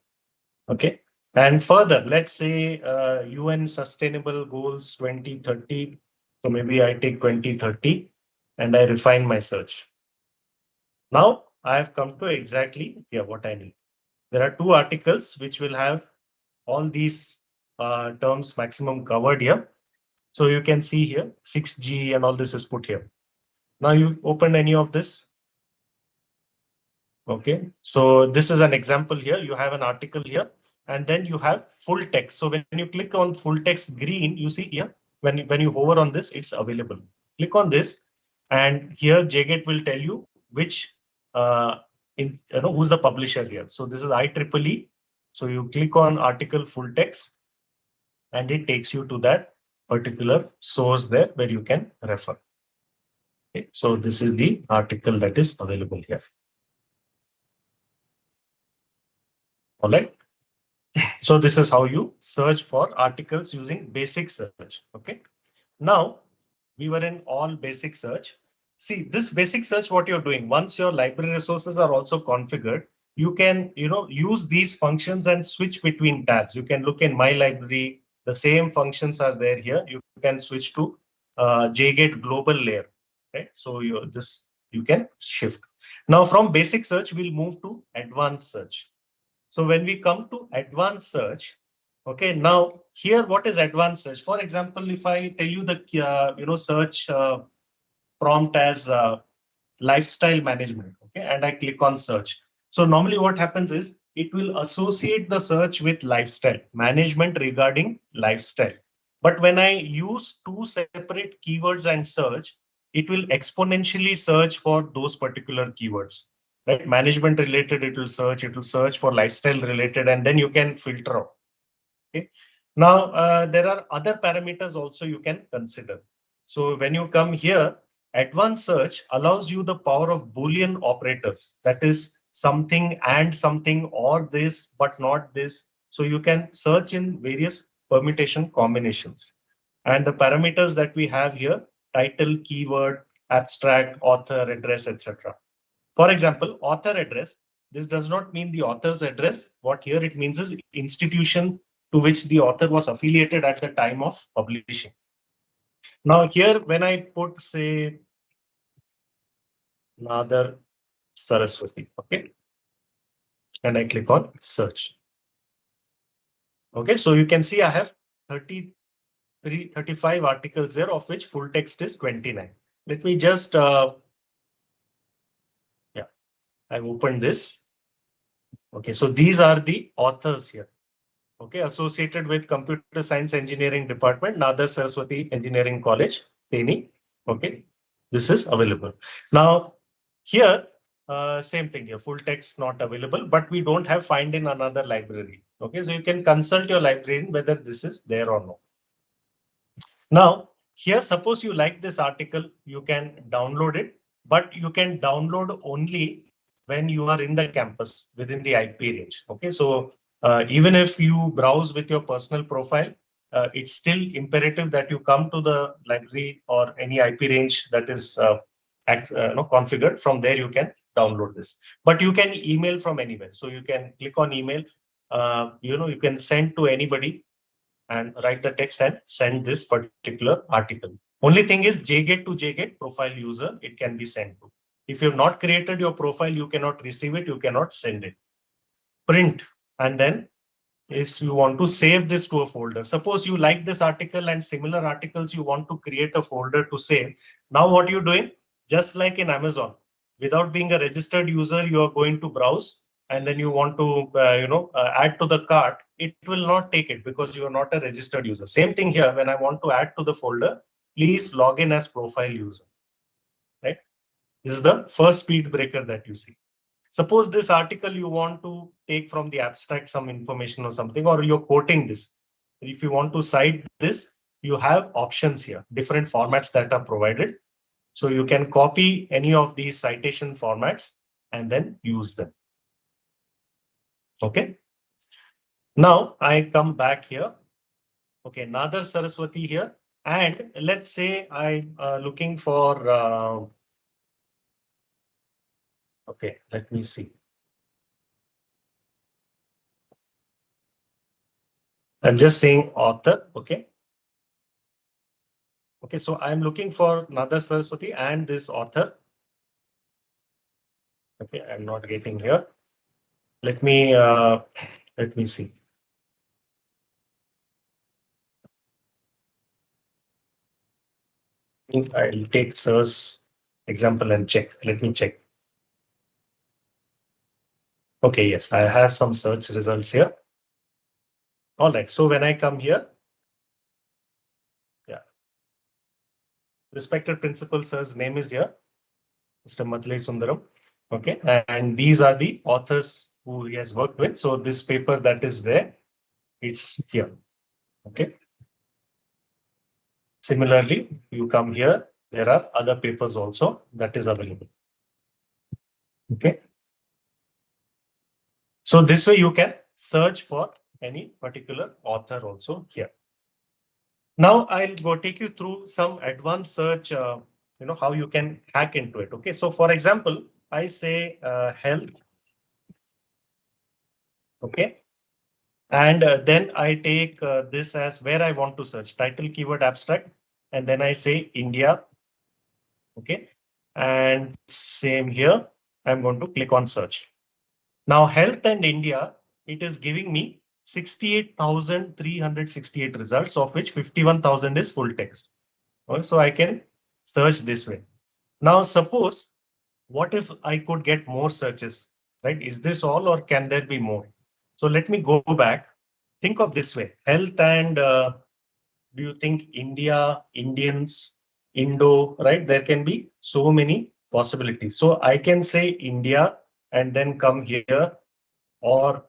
Okay, and further, let's say UN Sustainable Goals 2030. So maybe I take 2030 and I refine my search. Now I have come to exactly what I need. There are two articles which will have all these terms maximum covered here. So you can see here 6G and all this is put here. Now you open any of this. Okay, so this is an example here. You have an article here and then you have full text. So when you click on full text green, you see here when you hover on this, it's available. Click on this, and here JGate will tell you which who's the publisher here. So this is IEEE. So you click on article full text, and it takes you to that particular source there where you can refer. Okay, so this is the article that is available here. All right. So this is how you search for articles using basic search. Okay. Now we were in all basic search. See, this basic search, what you're doing, once your library resources are also configured, you can, use these functions and switch between tabs. You can look in my library. The same functions are there here. You can switch to JGate global layer. Right. So you can shift. Now from basic search, we'll move to advanced search. So when we come to advanced search, okay, now here what is advanced search? For example, if I tell you the search prompt as lifestyle management, okay, and I click on search. So normally what happens is it will associate the search with lifestyle management regarding lifestyle. But when I use two separate keywords and search, it will exponentially search for those particular keywords. Right, management related, it will search for lifestyle related, and then you can filter out. Okay. Now there are other parameters also you can consider. So when you come here, advanced search allows you the power of Boolean operators. That is something and something, or this but not this. So you can search in various permutation combinations. And the parameters that we have here: title, keyword, abstract, author, address, etc. For example, author address, this does not mean the author's address. What here it means is institution to which the author was affiliated at the time of publishing. Now here, when I put, say, Nadar Saraswati, okay, and I click on search. Okay, so you can see I have 35 articles there, of which full text is 29. Let me just, I've opened this. Okay, so these are the authors here. Okay, associated with Computer Science Engineering Department, Nadar Saraswati Engineering College, Teni. Okay, this is available. Now, here, same thing here, full text not available, but we don't have find in another library. Okay, so you can consult your librarian whether this is there or no. Now, here, suppose you like this article, you can download it, but you can download only when you are in the campus within the IP range. Okay, so even if you browse with your personal profile, it's still imperative that you come to the library or any IP range that is configured. From there, you can download this. But you can email from anywhere. So you can click on email. You can send to anybody and write the text and send this particular article. Only thing is JGate to JGate profile user, it can be sent to. If you've not created your profile, you cannot receive it, you cannot send it. Print, and then if you want to save this to a folder, suppose you like this article and similar articles, you want to create a folder to save. Now what you're doing, just like in Amazon, without being a registered user, you are going to browse and then you want to add to the cart. It will not take it because you are not a registered user. Same thing here. When I want to add to the folder, please log in as profile user. Right? This is the first speed breaker that you see. Suppose this article you want to take from the abstract some information or something, or you're quoting this. If you want to cite this, you have options here, different formats that are provided. So you can copy any of these citation formats and then use them. Okay. Now I come back here. Okay, Nadar Saraswati here. And let's say I'm looking for, okay, let me see. I'm just saying author, okay. Okay, so I'm looking for Nadar Saraswati and this author. Okay, I'm not getting here. Let me see. I'll take search example and check. Let me check. Okay, yes, I have some search results here. All right, so when I come here, yeah, respected principal sir's name is here, Mr. Madhulai Sundaram. Okay, and these are the authors who he has worked with. So this paper that is there, it's here. Okay. Similarly, you come here, there are other papers also that is available. Okay. So this way you can search for any particular author also here. Now I'll go take you through some advanced search, how you can hack into it. Okay. So for example, I say health. Okay. And then I take this as where I want to search, title, keyword, abstract, and then I say India. Okay. And same here, I'm going to click on search. Now health and India, it is giving me 68,368 results, of which 51,000 is full text. Okay, so I can search this way. Now suppose, what if I could get more searches, right? Is this all or can there be more? So let me go back. Think of this way, health and do you think India, Indians, Indo, right? There can be so many possibilities. So I can say India and then come here, or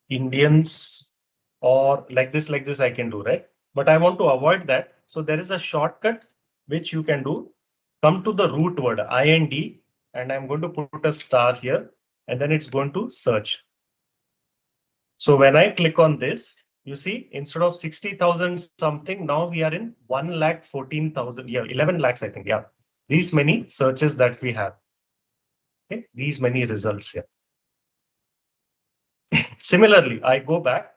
Indians, or like this I can do, right? But I want to avoid that. So there is a shortcut which you can do. Come to the root word IND, and I'm going to put a star here, and then it's going to search. So when I click on this, you see, instead of 60,000 something, now we are in 1,14,000, yeah, 11 lakhs, I think, yeah. These many searches that we have, okay, these many results here. Similarly, I go back,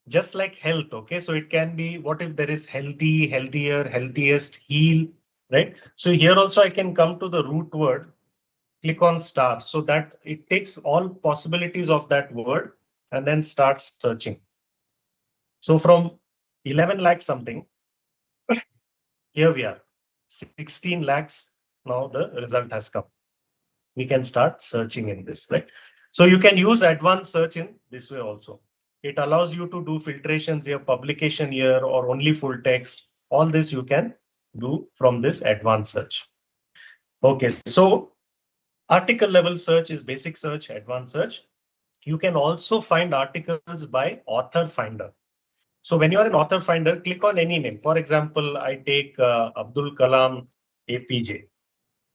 just like health, okay, so it can be, what if there is healthy, healthier, healthiest, heal, right? So here also I can come to the root word, click on star, so that it takes all possibilities of that word and then starts searching. So from 11 lakhs something, here we are, 16 lakhs. Now the result has come. We can start searching in this, right? So you can use advanced search in this way also. It allows you to do filtrations here, publication here, or only full text. All this you can do from this advanced search. Okay, so article level search is basic search, advanced search. You can also find articles by author finder. So when you are an author finder, click on any name. For example, I take Abdul Kalam APJ.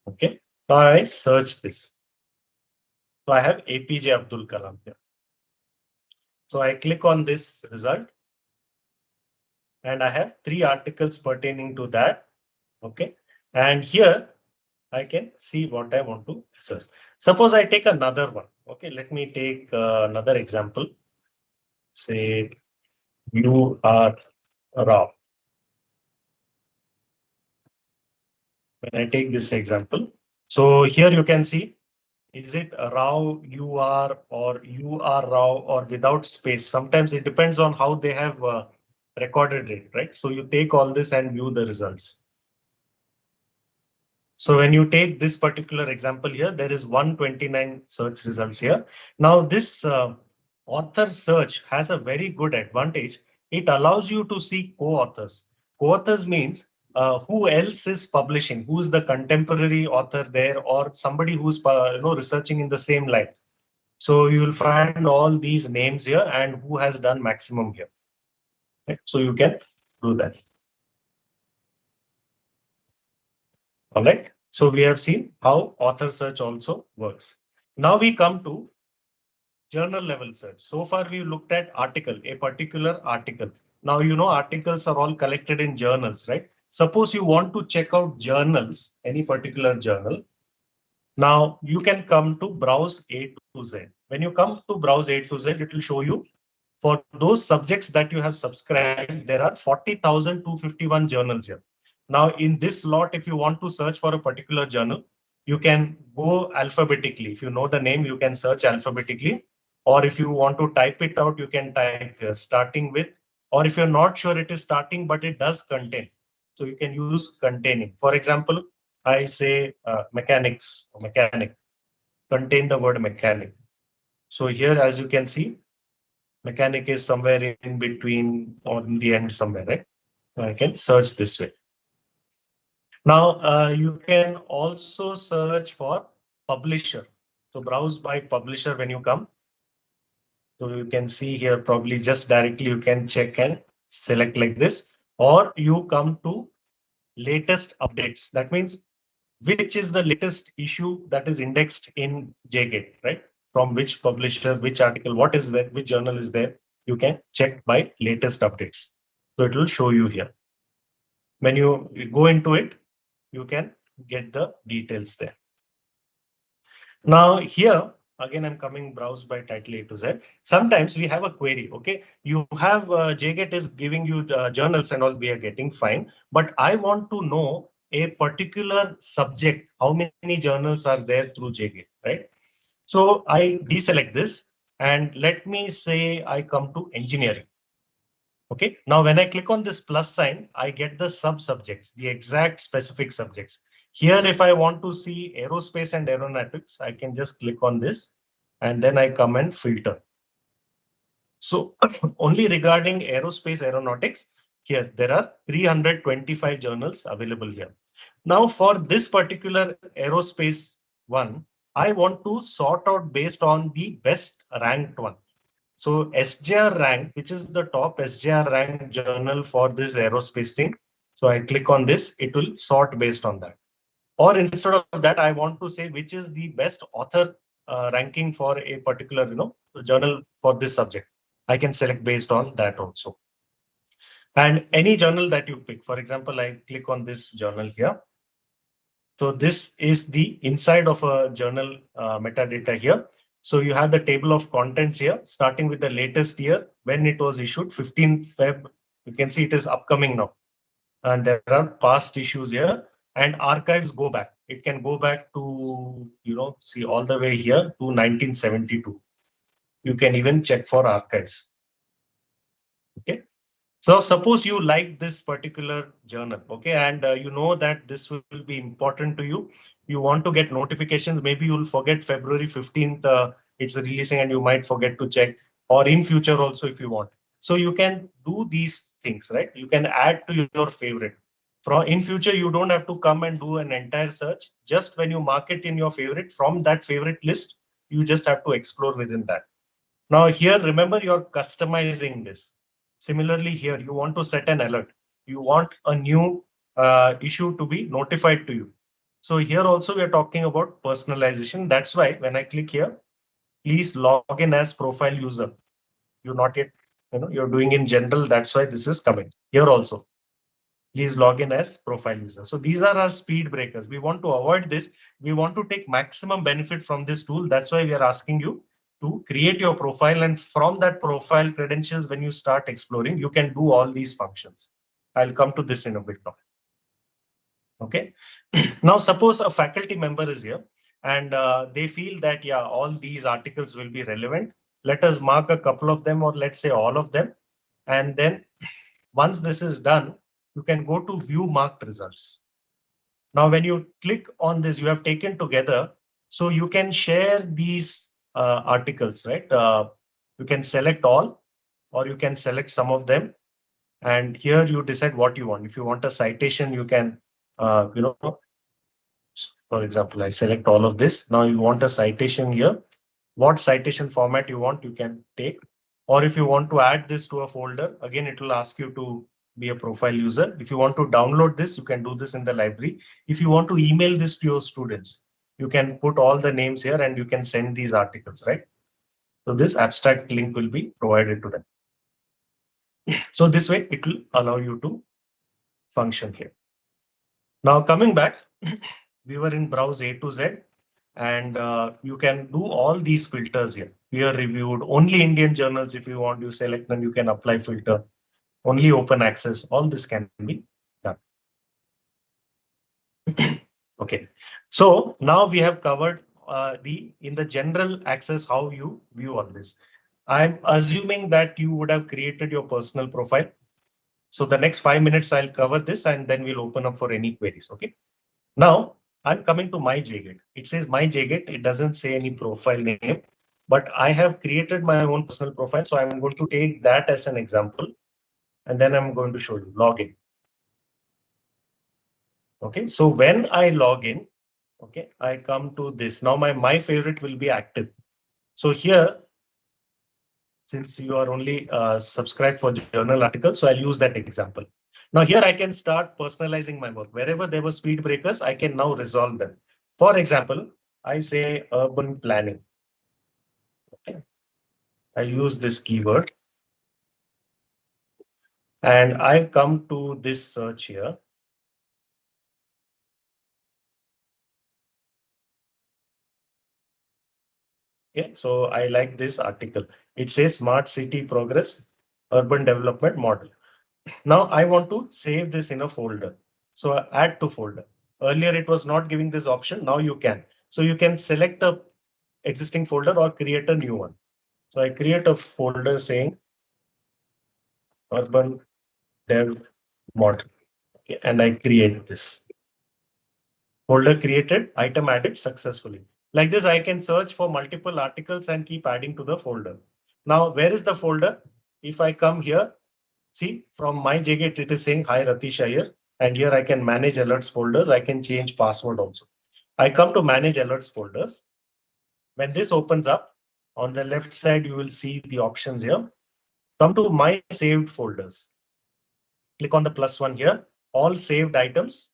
Okay, now I search this. So I have APJ Abdul Kalam here. So I click on this result, and I have 3 articles pertaining to that. Okay, and here I can see what I want to search. Suppose I take another one. Okay, let me take another example. Say you are Rao. When I take this example, so here you can see, is it Rao you are, or you are Rao, or without space? Sometimes it depends on how they have recorded it, right? So you take all this and view the results. So when you take this particular example here, there is 129 search results here. Now this author search has a very good advantage. It allows you to see co-authors. Co-authors means who else is publishing, who is the contemporary author there, or somebody who's researching in the same line. So you will find all these names here and who has done maximum here. Okay? So you can do that. All right. So we have seen how author search also works. Now we come to journal level search. So far we looked at article, a particular article. Now you know articles are all collected in journals, right? Suppose you want to check out journals, any particular journal. Now you can come to browse A to Z. When you come to browse A to Z, it will show you for those subjects that you have subscribed, there are 40,251 journals here. Now in this lot, if you want to search for a particular journal, you can go alphabetically. If you know the name, you can search alphabetically. Or if you want to type it out, you can type starting with, or if you're not sure it is starting, but it does contain. So you can use containing. For example, I say mechanics, or mechanic, contain the word mechanic. So here, as you can see, mechanic is somewhere in between or in the end somewhere, right? So I can search this way. Now you can also search for publisher. So browse by publisher when you come. So you can see here probably just directly you can check and select like this, or you come to latest updates. That means which is the latest issue that is indexed in JGate, right? From which publisher, which article, what is there, which journal is there. You can check by latest updates. So it will show you here. When you go into it, you can get the details there. Now here, again, I'm coming browse by title A to Z. Sometimes we have a query, okay? You have JGate is giving you the journals and all we are getting fine, but I want to know a particular subject, how many journals are there through JGate, right? So I deselect this and let me say I come to engineering. Okay, now when I click on this plus sign, I get the sub-subjects, the exact specific subjects. Here, if I want to see aerospace and aeronautics, I can just click on this and then I come and filter. So only regarding aerospace aeronautics, here there are 325 journals available here. Now for this particular aerospace one, I want to sort out based on the best ranked one. So SJR rank, which is the top SJR rank journal for this aerospace thing. So I click on this, it will sort based on that. Or instead of that, I want to say which is the best author ranking for a particular journal for this subject. I can select based on that also. And any journal that you pick, for example, I click on this journal here. So this is the inside of a journal metadata here. So you have the table of contents here, starting with the latest year when it was issued, 15th Feb. You can see it is upcoming now. And there are past issues here, and archives go back. It can go back to, see all the way here to 1972. You can even check for archives. Okay. So suppose you like this particular journal, okay, and you know that this will be important to you. You want to get notifications. Maybe you'll forget February 15th, it's releasing and you might forget to check, or in future also if you want. So you can do these things, right? You can add to your favorite. From in future, you don't have to come and do an entire search. Just when you mark it in your favorite, from that favorite list, you just have to explore within that. Now here, remember you're customizing this. Similarly here, you want to set an alert. You want a new issue to be notified to you. So here also we are talking about personalization. That's why when I click here, please log in as profile user. You're not yet, you're doing in general. That's why this is coming here also. Please log in as profile user. So these are our speed breakers. We want to avoid this. We want to take maximum benefit from this tool. That's why we are asking you to create your profile, and from that profile credentials, when you start exploring, you can do all these functions. I'll come to this in a bit now. Okay. Now suppose a faculty member is here and they feel that, yeah, all these articles will be relevant. Let us mark a couple of them, or let's say all of them. And then once this is done, you can go to view marked results. Now, when you click on this, you have taken together, so you can share these articles, right? You can select all, or you can select some of them. And here you decide what you want. If you want a citation, you can, for example, I select all of this. Now you want a citation here. What citation format you want, you can take. Or if you want to add this to a folder, again, it will ask you to be a profile user. If you want to download this, you can do this in the library. If you want to email this to your students, you can put all the names here and you can send these articles, right? So this abstract link will be provided to them. So this way it will allow you to function here. Now coming back, we were in browse A to Z, and you can do all these filters here. Peer reviewed, only Indian journals. If you want, you select them, you can apply filter. Only open access, all this can be done. Okay, so now we have covered in the general access how you view all this. I'm assuming that you would have created your personal profile. So the next 5 minutes I'll cover this and then we'll open up for any queries. Okay. Now I'm coming to my JGate. It says my JGate. It doesn't say any profile name, but I have created my own personal profile. So I'm going to take that as an example, and then I'm going to show you login. Okay, so when I log in, okay, I come to this. Now my favorite will be active. So here, since you are only subscribed for journal articles, so I'll use that example. Now here I can start personalizing my work. Wherever there were speed breakers, I can now resolve them. For example, I say urban planning. Okay, I use this keyword and I've come to this search here. Okay, so I like this article. It says Smart City Progress, Urban Development Model. Now I want to save this in a folder. So add to folder. Earlier it was not giving this option. Now you can. So you can select a existing folder or create a new one. So I create a folder saying Urban Dev Model. Okay, and I create this. Folder created, item added successfully. Like this, I can search for multiple articles and keep adding to the folder. Now, where is the folder? If I come here, see from my JGate, it is saying hi Ratish Iyer, and here I can manage alerts folders. I can change password also. I come to manage alerts folders. When this opens up, on the left side, you will see the options here. Come to my saved folders. Click on the plus one here, all saved items.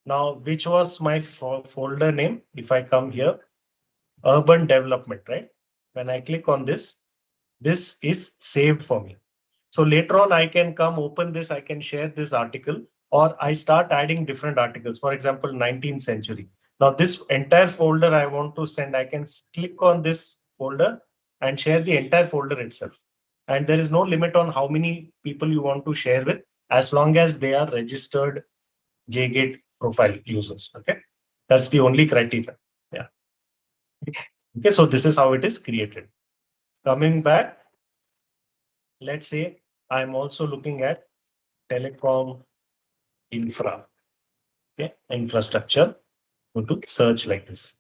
Now, which was my folder name? If I come here, urban development, right? When I click on this is saved for me. So later on, I can come open this, I can share this article, or I start adding different articles. For example, 19th century. Now this entire folder I want to send, I can click on this folder and share the entire folder itself. And there is no limit on how many people you want to share with, as long as they are registered JGate profile users. Okay, that's the only criteria. Yeah. Okay, so this is how it is created. Coming back, let's say I'm also looking at telecom infra, okay, infrastructure. Go to search like this.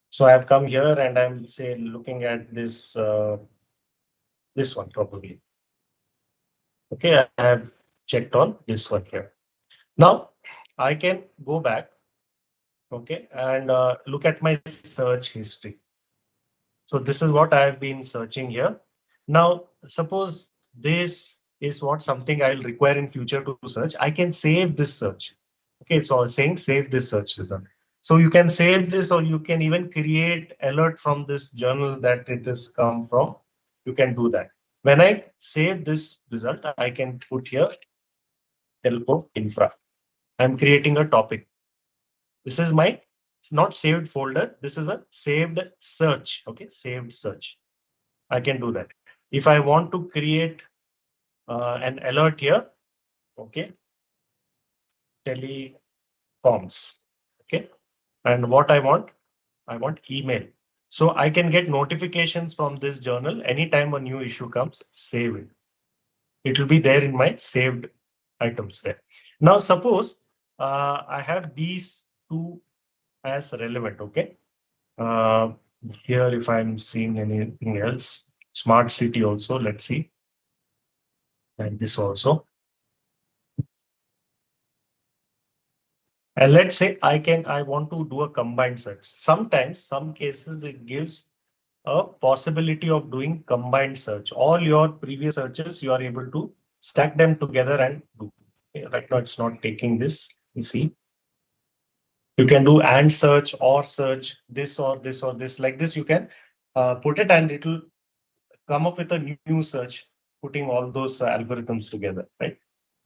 So I've come here and I'm say looking at this this one probably. Okay, I have checked on this one here. Now I can go back, okay, and look at my search history. So this is what I have been searching here. Now, suppose this is what something I'll require in future to search. I can save this search. Okay, so I'm saying save this search result. So you can save this, or you can even create alert from this journal that it has come from. You can do that. When I save this result, I can put here telco infra. I'm creating a topic. This is my, it's not saved folder. This is a saved search. Okay, saved search. I can do that. If I want to create an alert here, okay, telecoms, okay, and what I want email. So I can get notifications from this journal anytime a new issue comes, save it. It will be there in my saved items there. Now, suppose I have these two as relevant, okay. Uh, Here, if I'm seeing anything else, smart city also, let's see. And this also. And let's say I want to do a combined search. Sometimes, some cases, it gives a possibility of doing combined search. All your previous searches, you are able to stack them together and do. Okay, right now, it's not taking this. You see, you can do and search or search this or this or this. Like this, you can put it and it will come up with a new search, putting all those algorithms together, right?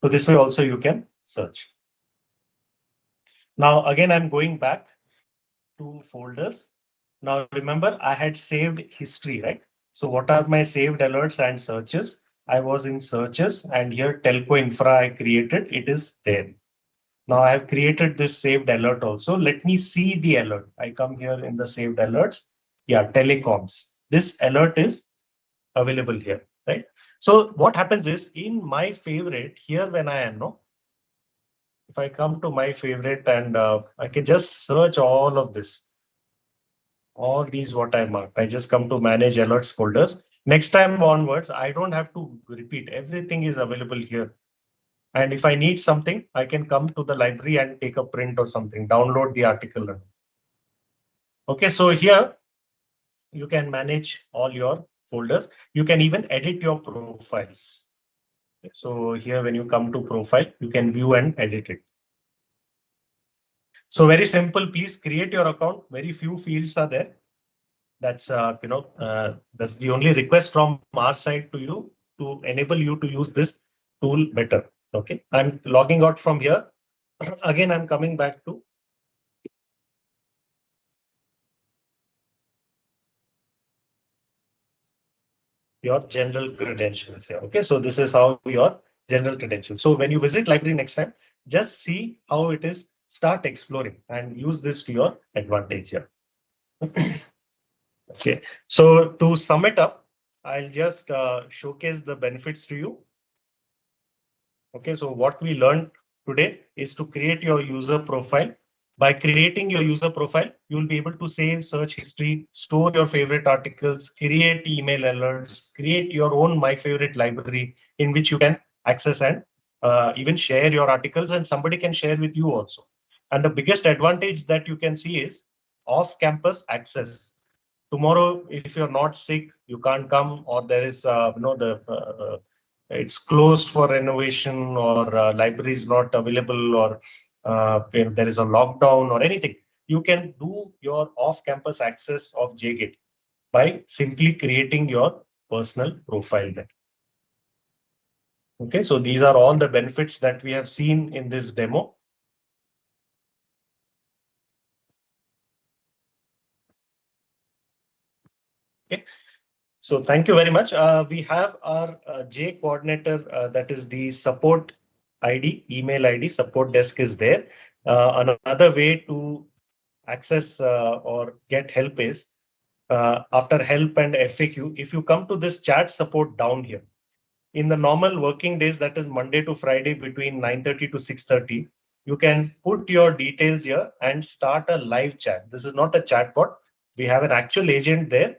So this way also you can search. Now, again, I'm going back to folders. Now, remember, I had saved history, right? So what are my saved alerts and searches? I was in searches, and here telco infra I created, it is there. Now I have created this saved alert also. Let me see the alert. I come here in the saved alerts. Yeah, telecoms. This alert is available here, right? So what happens is in my favorite here when I am, no, if I come to my favorite and I can just search all of this, all these what I marked. I just come to manage alerts folders. Next time onwards, I don't have to repeat. Everything is available here. And if I need something, I can come to the library and take a print or something, download the article. Okay, so here you can manage all your folders. You can even edit your profiles. So here, when you come to profile, you can view and edit it. So very simple. Please create your account. Very few fields are there. That's that's the only request from our side to you to enable you to use this tool better. Okay, I'm logging out from here. Again, I'm coming back to your general credentials here. Okay, so this is how your general credentials. So when you visit library next time, just see how it is, start exploring and use this to your advantage here. Okay, so to sum it up, I'll just showcase the benefits to you. Okay, so what we learned today is to create your user profile. By creating your user profile, you'll be able to save search history, store your favorite articles, create email alerts, create your own My Favorite library in which you can access and even share your articles, and somebody can share with you also. And the biggest advantage that you can see is off-campus access. Tomorrow, if you're not sick, you can't come, or there is it's closed for renovation, or library is not available, or if there is a lockdown or anything, you can do your off-campus access of JGate by simply creating your personal profile there. Okay, so these are all the benefits that we have seen in this demo. Okay, so thank you very much. We have our J coordinator, that is the support ID, email ID, support desk is there. Another way to access or get help is after help and FAQ, if you come to this chat support down here, in the normal working days, that is Monday to Friday between 9:30 to 6:30, you can put your details here and start a live chat. This is not a chat bot. We have an actual agent there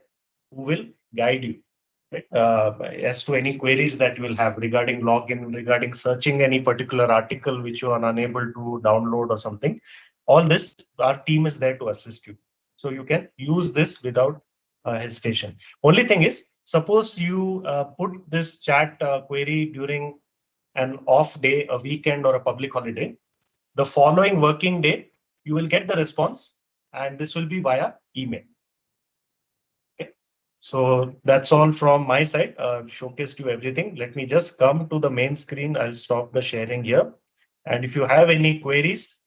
who will guide you as to any queries that you will have regarding login, regarding searching any particular article which you are unable to download or something. All this, our team is there to assist you. So you can use this without hesitation. Only thing is, suppose you put this chat query during an off day, a weekend, or a public holiday. The following working day, you will get the response, and this will be via email. Okay. So that's all from my side. Showcased you everything. Let me just come to the main screen. I'll stop the sharing here. And if you have any queries,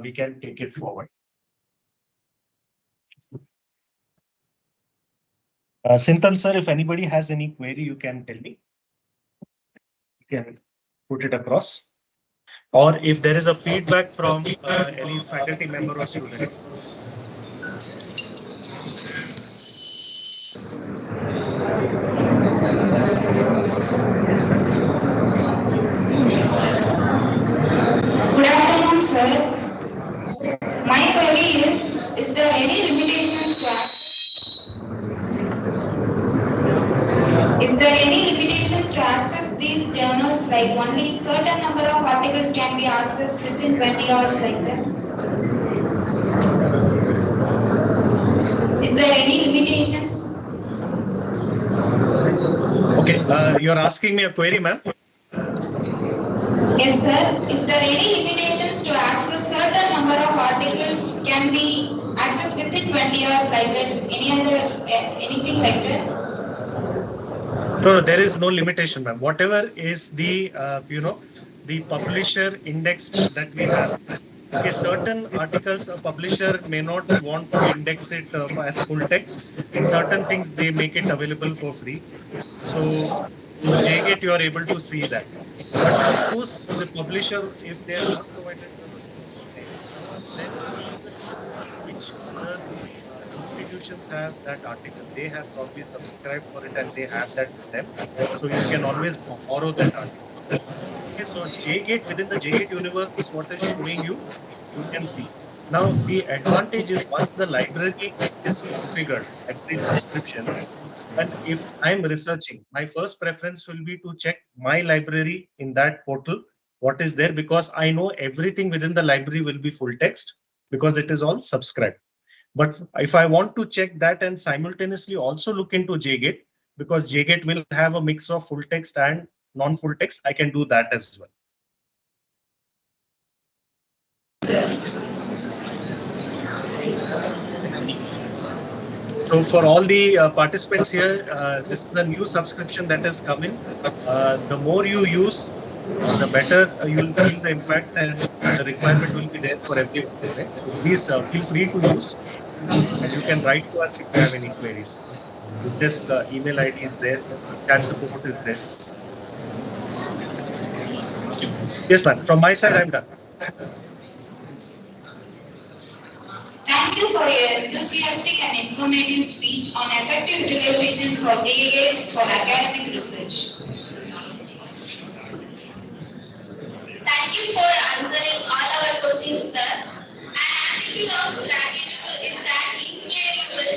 we can take it forward. Sintan sir, if anybody has any query, you can tell me. You can put it across. Or if there is a feedback from any faculty member or student. Good afternoon, sir. My query is there any limitations to access these journals, like only certain number of articles can be accessed within 20 hours like that? Is there any limitations? Okay, you're asking me a query, ma'am? Yes, sir. Is there any limitations to access certain number of articles can be accessed within 20 hours like that? Anything like that? No, there is no limitation, ma'am. Whatever is the, the publisher index that we have. Okay, certain articles a publisher may not want to index it as full text. Certain things they make it available for free. So through JGate, you are able to see that. But suppose the publisher, if they are not provided the full text, then we will show which other institutions have that article. They have probably subscribed for it and they have that with them. So you can always borrow that article. Okay, so JGate, within the JGate universe, what is showing you, you can see. Now, the advantage is once the library is configured, library subscriptions, and if I'm researching, my first preference will be to check my library in that portal. what is there, because I know everything within the library will be full text because it is all subscribed. But if I want to check that and simultaneously also look into JGate, because JGate will have a mix of full text and non-full text, I can do that as well. So for all the participants here, this is a new subscription that has come in. The more you use, the better you'll feel the impact, and the requirement will be there for everyone. Right? So please feel free to use, and you can write to us if you have any queries. Just email ID is there, chat support is there. Yes, ma'am. From my side, I'm done. Thank you for your enthusiastic and informative speech on effective utilization for JA for academic research. Thank you for answering all our questions, sir. An attitude of gratitude is that incredible,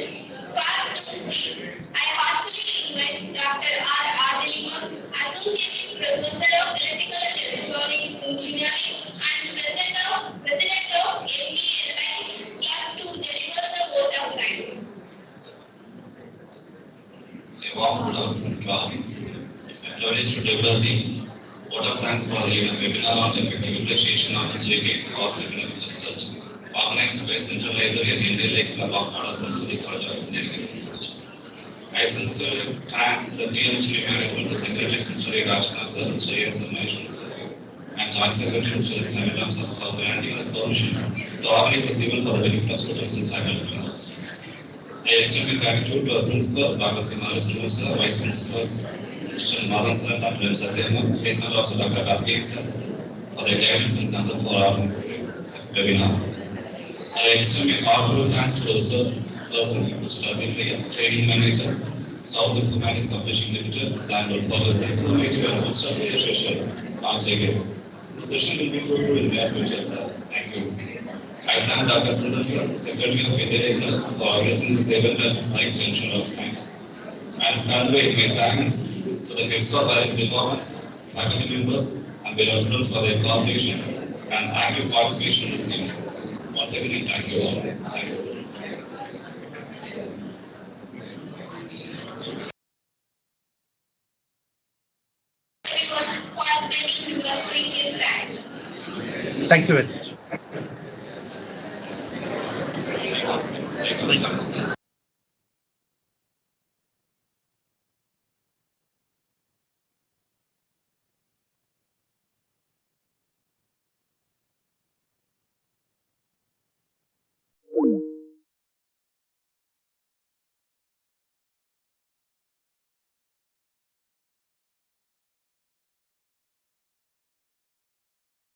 fast to speak. I heartily invite Dr. R. Adilingam, Associate Professor of Electrical and Electronics Engineering and President of NDLI Club to deliver the vote of thanks. A warm good afternoon to all. It's my privilege to deliver the vote of thanks for the webinar on effective utilization of JGate for academic research, organized by Central Library and NDLI Club of NSCET College of Engineering and Technology. I sincerely thank the PhD management, the Secretary Secretary Rajkana sir, Mr. A.S. Maheshwari sir, and Joint Secretary Mr. Snavitram sir for granting us permission to organize this event for the very first students in faculty members. I extend my gratitude to our principal, Dr. Simara Sunu sir, Vice Principals, Mr. Madan sir, Dr. M. Satyam, Placement Officer Dr. Karthik sir, for their guidance and concern for organizing this webinar. I extend my heartfelt thanks to the research person, Mr. Aditya, Training Manager, South Informatics Publishing Limited, Bangalore, for his informative and constructive session on JGate. The session will be fruitful in the near future, sir. Thank you. I thank Dr. Sundar sir, Secretary of NDLI, for organizing this event at right junction of time. And convey my thanks to the heads of various departments, faculty members, and beloved students for their cooperation and active participation in this event. Once again, thank you all. Thank you. Everyone for spending your precious time. Thank you very much.